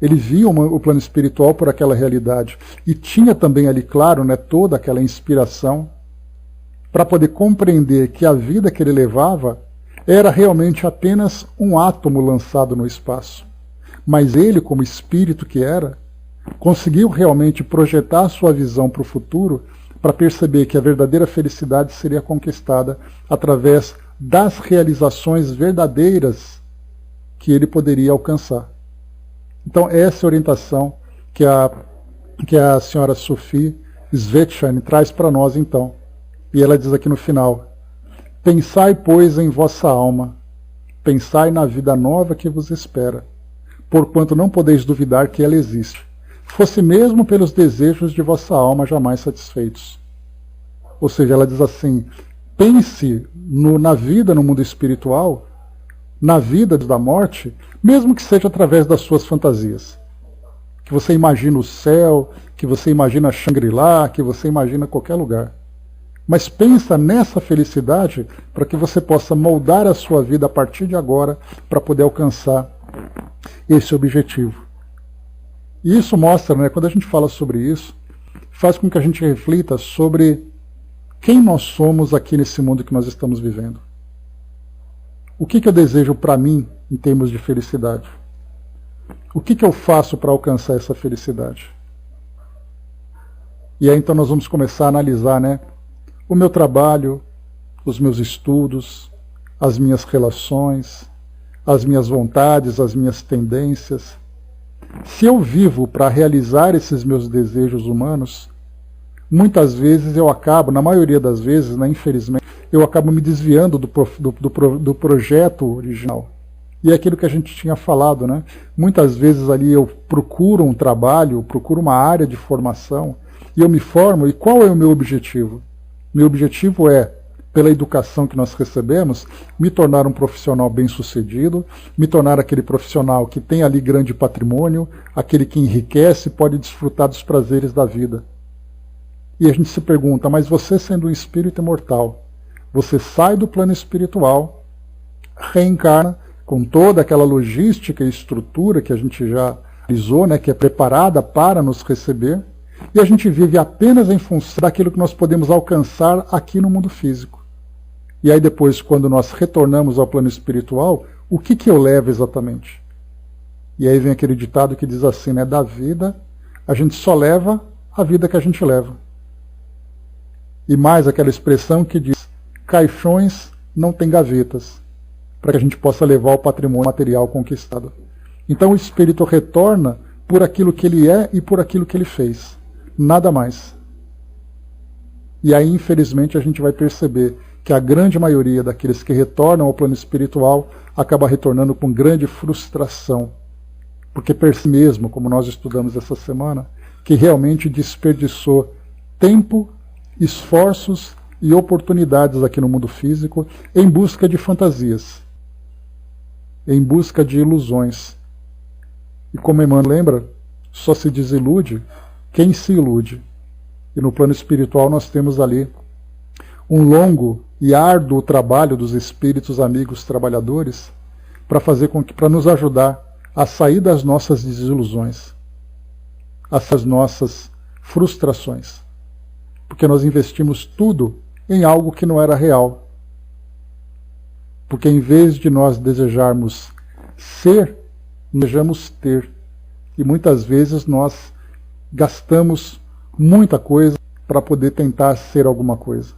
ele via o plano espiritual por aquela realidade e tinha também ali, claro, né, toda aquela inspiração para poder compreender que a vida que ele levava era realmente apenas um átomo lançado no espaço. Mas ele, como espírito que era, conseguiu realmente projetar a sua visão para o futuro para perceber que a verdadeira felicidade seria conquistada através das realizações verdadeiras que ele poderia alcançar. Então essa é a orientação que a senhora Sophie Svetshine traz para nós então. E ela diz aqui no final: pensai, pois, em vossa alma, pensai na vida nova que vos espera, porquanto não podeis duvidar que ela existe, fosse mesmo pelos desejos de vossa alma jamais satisfeitos. Ou seja, ela diz assim, pense na vida no mundo espiritual, na vida da morte, mesmo que seja através das suas fantasias. Que você imagina o céu, que você imagina Shangri-La, que você imagina qualquer lugar. Mas pensa nessa felicidade para que você possa moldar a sua vida a partir de agora para poder alcançar esse objetivo. E isso mostra, né, quando a gente fala sobre isso, faz com que a gente reflita sobre quem nós somos aqui nesse mundo que nós estamos vivendo. O que eu desejo para mim em termos de felicidade? O que eu faço para alcançar essa felicidade? E aí então nós vamos começar a analisar, né, o meu trabalho, os meus estudos, as minhas relações, as minhas vontades, as minhas tendências. Se eu vivo para realizar esses meus desejos humanos, muitas vezes eu acabo, na maioria das vezes, né, infelizmente, eu acabo me desviando do projeto original. E é aquilo que a gente tinha falado, né? Muitas vezes ali eu procuro um trabalho, procuro uma área de formação, e eu me formo, e qual é o meu objetivo? Meu objetivo é, pela educação que nós recebemos, me tornar um profissional bem-sucedido, me tornar aquele profissional que tem ali grande patrimônio, aquele que enriquece e pode desfrutar dos prazeres da vida. E a gente se pergunta, mas você sendo um espírito imortal, você sai do plano espiritual, reencarna com toda aquela logística e estrutura que a gente já analisou, né, que é preparada para nos receber, e a gente vive apenas em função daquilo que nós podemos alcançar aqui no mundo físico. E aí depois, quando nós retornamos ao plano espiritual, o que eu levo exatamente? E aí vem aquele ditado que diz assim, né, da vida, a gente só leva a vida que a gente leva. E mais aquela expressão que diz, caixões não têm gavetas, para que a gente possa levar o patrimônio material conquistado. Então o espírito retorna por aquilo que ele é e por aquilo que ele fez. Nada mais. E aí, infelizmente, a gente vai perceber que a grande maioria daqueles que retornam ao plano espiritual acaba retornando com grande frustração. Porque percebe mesmo, como nós estudamos essa semana, que realmente desperdiçou tempo, esforços e oportunidades aqui no mundo físico em busca de fantasias, em busca de ilusões. E como Emmanuel lembra, só se desilude quem se ilude. E no plano espiritual nós temos ali um longo e árduo trabalho dos espíritos amigos trabalhadores para nos ajudar a sair das nossas desilusões, das nossas frustrações. Porque nós investimos tudo em algo que não era real. Porque em vez de nós desejarmos ser, desejamos ter. E muitas vezes nós gastamos muita coisa para poder tentar ser alguma coisa.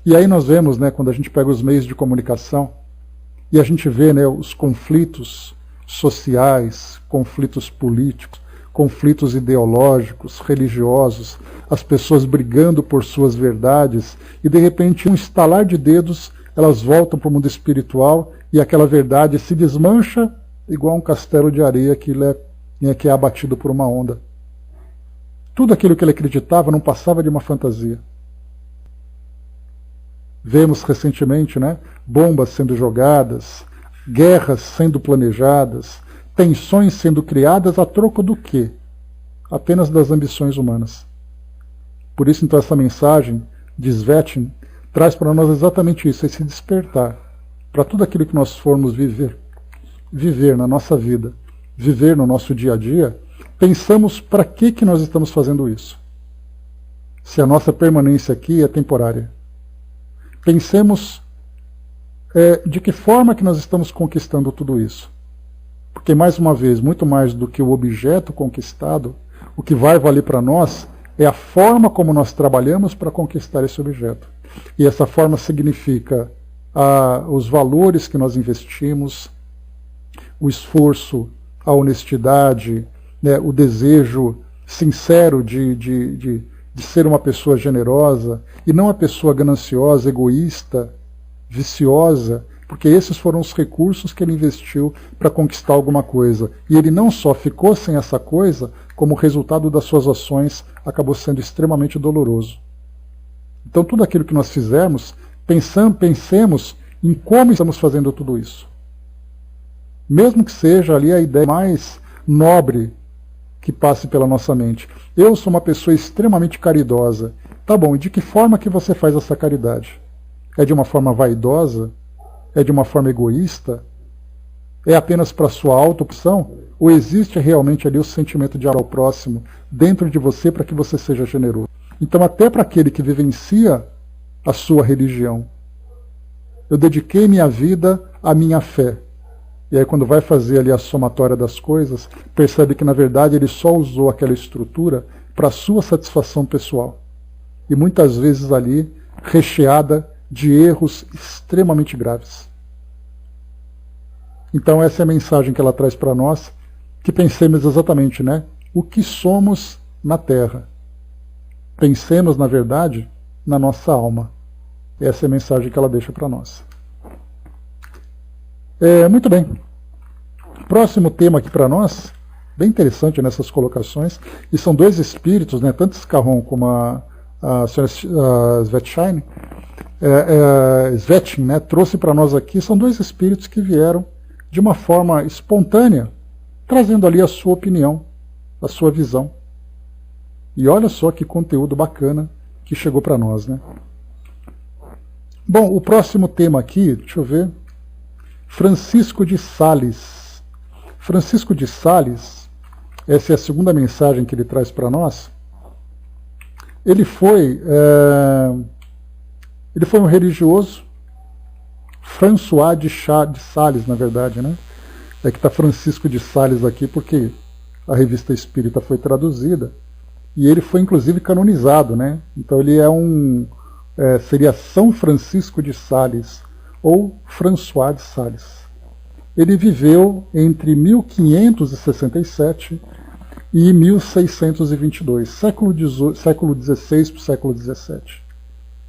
E aí nós vemos, né, quando a gente pega os meios de comunicação, e a gente vê, né, os conflitos sociais, conflitos políticos, conflitos ideológicos, religiosos, as pessoas brigando por suas verdades, e de repente, um estalar de dedos, elas voltam para o mundo espiritual, e aquela verdade se desmancha igual um castelo de areia que é abatido por uma onda. Tudo aquilo que ele acreditava não passava de uma fantasia. Vemos recentemente, né, bombas sendo jogadas, guerras sendo planejadas, tensões sendo criadas a troco do quê? Apenas das ambições humanas. Por isso, então, essa mensagem de Svetin traz para nós exatamente isso, esse despertar para tudo aquilo que nós formos viver na nossa vida, viver no nosso dia a dia. Pensamos para que nós estamos fazendo isso? Se a nossa permanência aqui é temporária. Pensemos de que forma que nós estamos conquistando tudo isso. Porque, mais uma vez, muito mais do que o objeto conquistado, o que vai valer para nós é a forma como nós trabalhamos para conquistar esse objeto. E essa forma significa os valores que nós investimos, o esforço, a honestidade, né, o desejo sincero de ser uma pessoa generosa e não uma pessoa gananciosa, egoísta, viciosa, porque esses foram os recursos que ele investiu para conquistar alguma coisa. E ele não só ficou sem essa coisa, como o resultado das suas ações acabou sendo extremamente doloroso. Então tudo aquilo que nós fizermos, pensemos em como estamos fazendo tudo isso. Mesmo que seja ali a ideia mais nobre que passe pela nossa mente. Eu sou uma pessoa extremamente caridosa. Tá bom, e de que forma que você faz essa caridade? É de uma forma vaidosa? É de uma forma egoísta? É apenas para sua auto-opção? Ou existe realmente ali o sentimento de amor ao próximo dentro de você para que você seja generoso? Então, até para aquele que vivencia a sua religião, eu dediquei minha vida à minha fé. E aí, quando vai fazer ali a somatória das coisas, percebe que, na verdade, ele só usou aquela estrutura para sua satisfação pessoal. E muitas vezes ali, recheada de erros extremamente graves. Então, essa é a mensagem que ela traz para nós, que pensemos exatamente, né? O que somos na Terra. Pensemos, na verdade, na nossa alma. Essa é a mensagem que ela deixa para nós. Muito bem. Próximo tema aqui para nós, bem interessante nessas colocações, e são dois espíritos, né, tanto Scarron como a senhora Svetin, né, trouxe para nós aqui, são dois espíritos que vieram de uma forma espontânea, trazendo ali a sua opinião, a sua visão. E olha só que conteúdo bacana que chegou para nós, né? Bom, o próximo tema aqui, deixa eu ver, Francisco de Sales. Francisco de Sales, essa é a segunda mensagem que ele traz para nós. Ele foi um religioso, François de Sales, na verdade, né? É que está Francisco de Sales aqui porque a revista Espírita foi traduzida e ele foi inclusive canonizado, né? Então ele seria São Francisco de Sales ou François de Sales. Ele viveu entre 1567 e 1622, século XVI para o século XVII.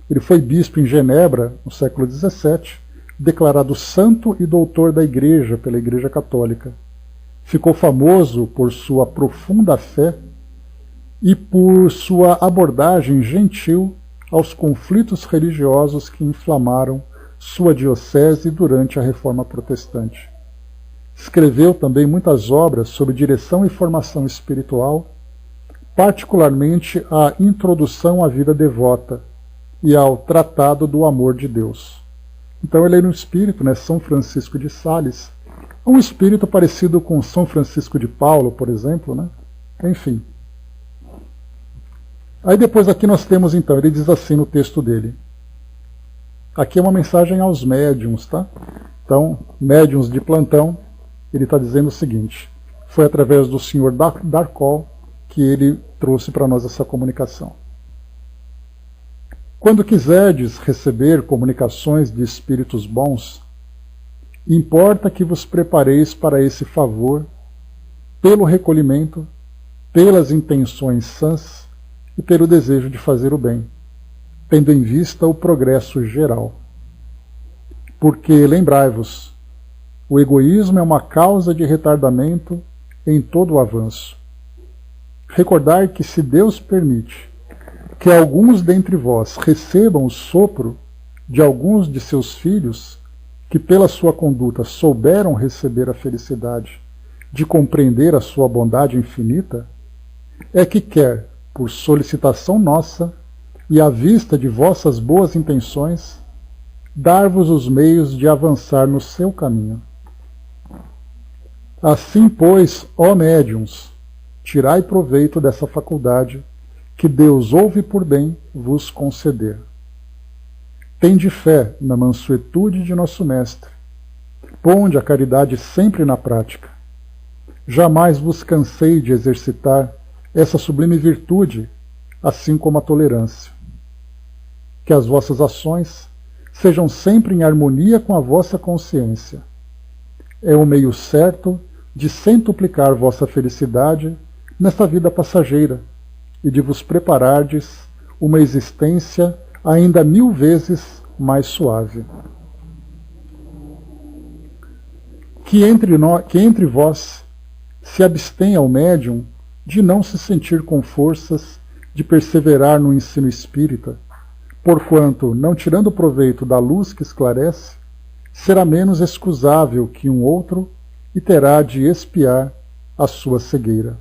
Ele foi bispo em Genebra no século XVII, declarado santo e doutor da Igreja pela Igreja Católica. Ficou famoso por sua profunda fé e por sua abordagem gentil aos conflitos religiosos que inflamaram sua diocese durante a Reforma Protestante. Escreveu também muitas obras sobre direção e formação espiritual, particularmente a Introdução à Vida Devota e ao Tratado do Amor de Deus. Então ele era um espírito, né, São Francisco de Sales, um espírito parecido com São Francisco de Paulo, por exemplo, né? Enfim. Aí depois aqui nós temos então, ele diz assim no texto dele. Aqui é uma mensagem aos médiuns, tá? Então, médiuns de plantão, ele está dizendo o seguinte, foi através do senhor Darkol que ele trouxe para nós essa comunicação. Quando quiserdes receber comunicações de espíritos bons, importa que vos prepareis para esse favor, pelo recolhimento, pelas intenções sãs e pelo desejo de fazer o bem, tendo em vista o progresso geral. Porque, lembrai-vos, o egoísmo é uma causa de retardamento em todo o avanço. recordar que se Deus permite que alguns dentre vós recebam o sopro de alguns de seus filhos, que pela sua conduta souberam receber a felicidade de compreender a sua bondade infinita, é que quer, por solicitação nossa e à vista de vossas boas intenções, dar-vos os meios de avançar no seu caminho. Assim, pois, ó médiuns, tirai proveito dessa faculdade que Deus ouve por bem vos conceder. Tende fé na mansuetude de nosso Mestre, ponde a caridade sempre na prática. Jamais vos cansei de exercitar essa sublime virtude, assim como a tolerância. Que as vossas ações sejam sempre em harmonia com a vossa consciência. É o meio certo de centuplicar vossa felicidade nesta vida passageira e de vos preparardes uma existência ainda 1000 vezes mais suave. Que entre vós se abstenha o médium de não se sentir com forças de perseverar no ensino espírita, porquanto, não tirando proveito da luz que esclarece, será menos excusável que um outro e terá de expiar a sua cegueira.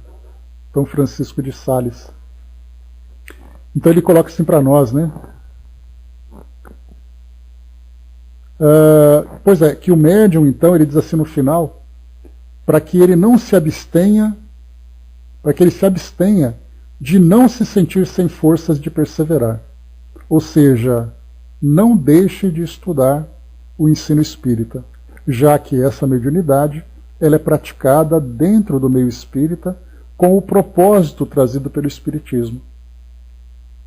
Então, Francisco de Sales. Então ele coloca assim para nós, né? Pois é, que o médium, então, ele diz assim no final, para que ele não se abstenha, para que ele se abstenha de não se sentir sem forças de perseverar. Ou seja, não deixe de estudar o ensino espírita, já que essa mediunidade ela é praticada dentro do meio espírita com o propósito trazido pelo Espiritismo.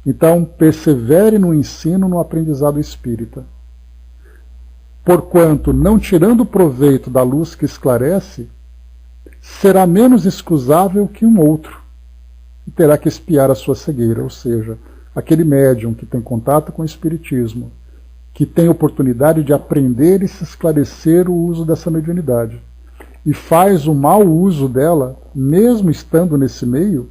Então, persevere no ensino, no aprendizado espírita. Porquanto, não tirando proveito da luz que esclarece, será menos excusável que um outro, e terá que expiar a sua cegueira. Ou seja, aquele médium que tem contato com o Espiritismo, que tem oportunidade de aprender e se esclarecer o uso dessa mediunidade, e faz o mau uso dela, mesmo estando nesse meio,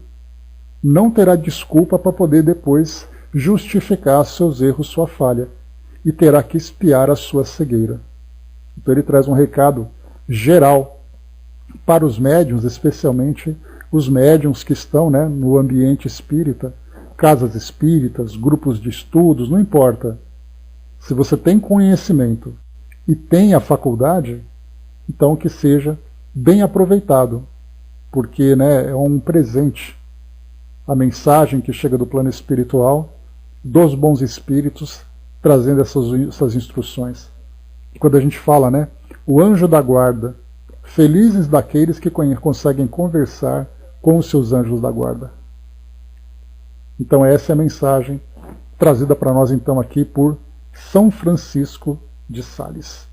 não terá desculpa para poder depois justificar seus erros, sua falha, e terá que expiar a sua cegueira. Então ele traz um recado geral para os médiuns, especialmente os médiuns que estão, né, no ambiente espírita, casas espíritas, grupos de estudos, não importa. Se você tem conhecimento e tem a faculdade, então que seja bem aproveitado, porque, né, é um presente. A mensagem que chega do plano espiritual, dos bons espíritos, trazendo essas instruções. Quando a gente fala, né, o anjo da guarda, felizes daqueles que conseguem conversar com os seus anjos da guarda. Então essa é a mensagem trazida para nós então aqui por São Francisco de Sales.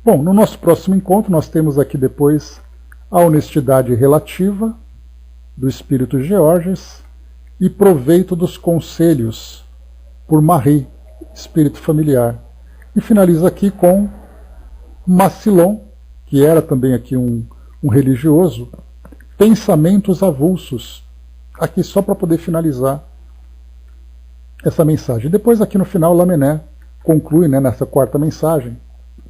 Bom, no nosso próximo encontro nós temos aqui depois a honestidade relativa do Espírito Georges e proveito dos conselhos por Marie, Espírito Familiar. E finaliza aqui com Massillon, que era também aqui um religioso, pensamentos avulsos, aqui só para poder finalizar essa mensagem. Depois aqui no final Lamennais conclui, né, nessa quarta mensagem,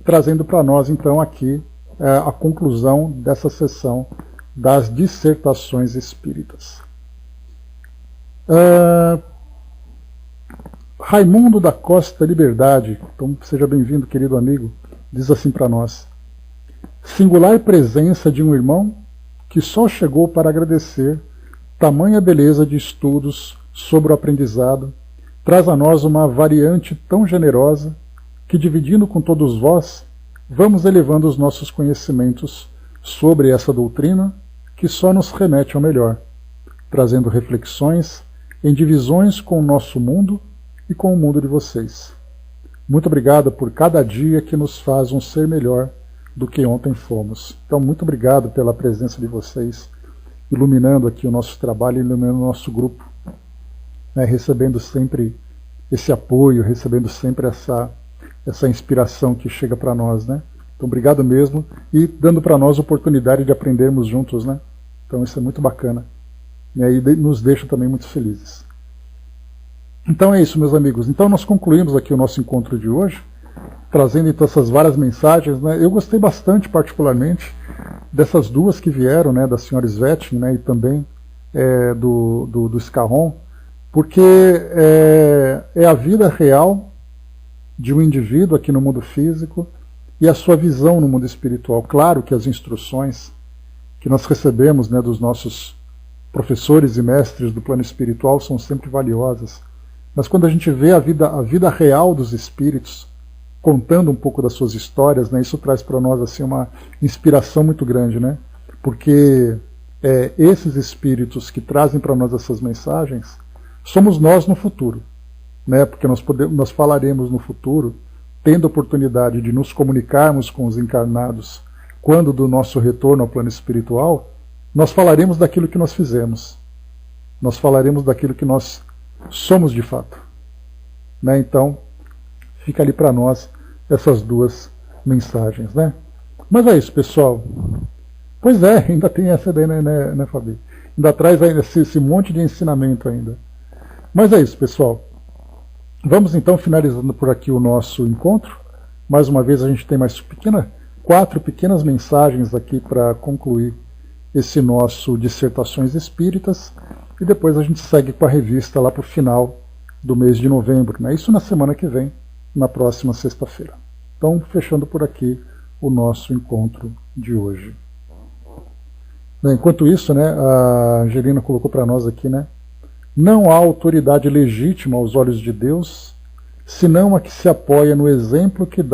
trazendo para nós então aqui a conclusão dessa sessão das dissertações espíritas. Raimundo da Costa Liberdade, então seja bem-vindo, querido amigo, diz assim para nós: singular presença de um irmão que só chegou para agradecer tamanha beleza de estudos sobre o aprendizado, traz a nós uma variante tão generosa que, dividindo com todos vós, vamos elevando os nossos conhecimentos sobre essa doutrina que só nos remete ao melhor, trazendo reflexões em divisões com o nosso mundo e com o mundo de vocês. Muito obrigado por cada dia que nos faz um ser melhor do que ontem fomos. Então, muito obrigado pela presença de vocês, iluminando aqui o nosso trabalho, iluminando o nosso grupo, né, recebendo sempre esse apoio, recebendo sempre essa inspiração que chega para nós, né? Então, obrigado mesmo, e dando para nós a oportunidade de aprendermos juntos, né? Então, isso é muito bacana. né, e nos deixam também muito felizes. Então é isso, meus amigos. Então nós concluímos aqui o nosso encontro de hoje, trazendo então essas várias mensagens, né? Eu gostei bastante, particularmente, dessas duas que vieram, né, da senhora Svettin, né, e também do Scarron, porque é a vida real de um indivíduo aqui no mundo físico e a sua visão no mundo espiritual. Claro que as instruções que nós recebemos, né, dos nossos professores e mestres do plano espiritual são sempre valiosas, mas quando a gente vê a vida real dos espíritos, contando um pouco das suas histórias, né, isso traz para nós assim, uma inspiração muito grande, né? Porque esses espíritos que trazem para nós essas mensagens somos nós no futuro, né? Porque nós falaremos no futuro, tendo a oportunidade de nos comunicarmos com os encarnados quando do nosso retorno ao plano espiritual, nós falaremos daquilo que nós fizemos, nós falaremos daquilo que nós somos de fato, né? Então fica ali para nós essas duas mensagens, né? Mas é isso, pessoal. Pois é, ainda tem essa daí, né, Fabi? Ainda traz ainda esse monte de ensinamento ainda. Mas é isso, pessoal. Vamos então finalizando por aqui o nosso encontro. Mais uma vez a gente tem mais 4 pequenas mensagens aqui para concluir esse nosso Dissertações Espíritas. E depois a gente segue com a revista lá para o final do mês de novembro, né? Isso na semana que vem, na próxima sexta-feira. Então, fechando por aqui o nosso encontro de hoje. Enquanto isso, né, a Angelina colocou para nós aqui, né, não há autoridade legítima aos olhos de Deus, senão a que se apoia no exemplo que dá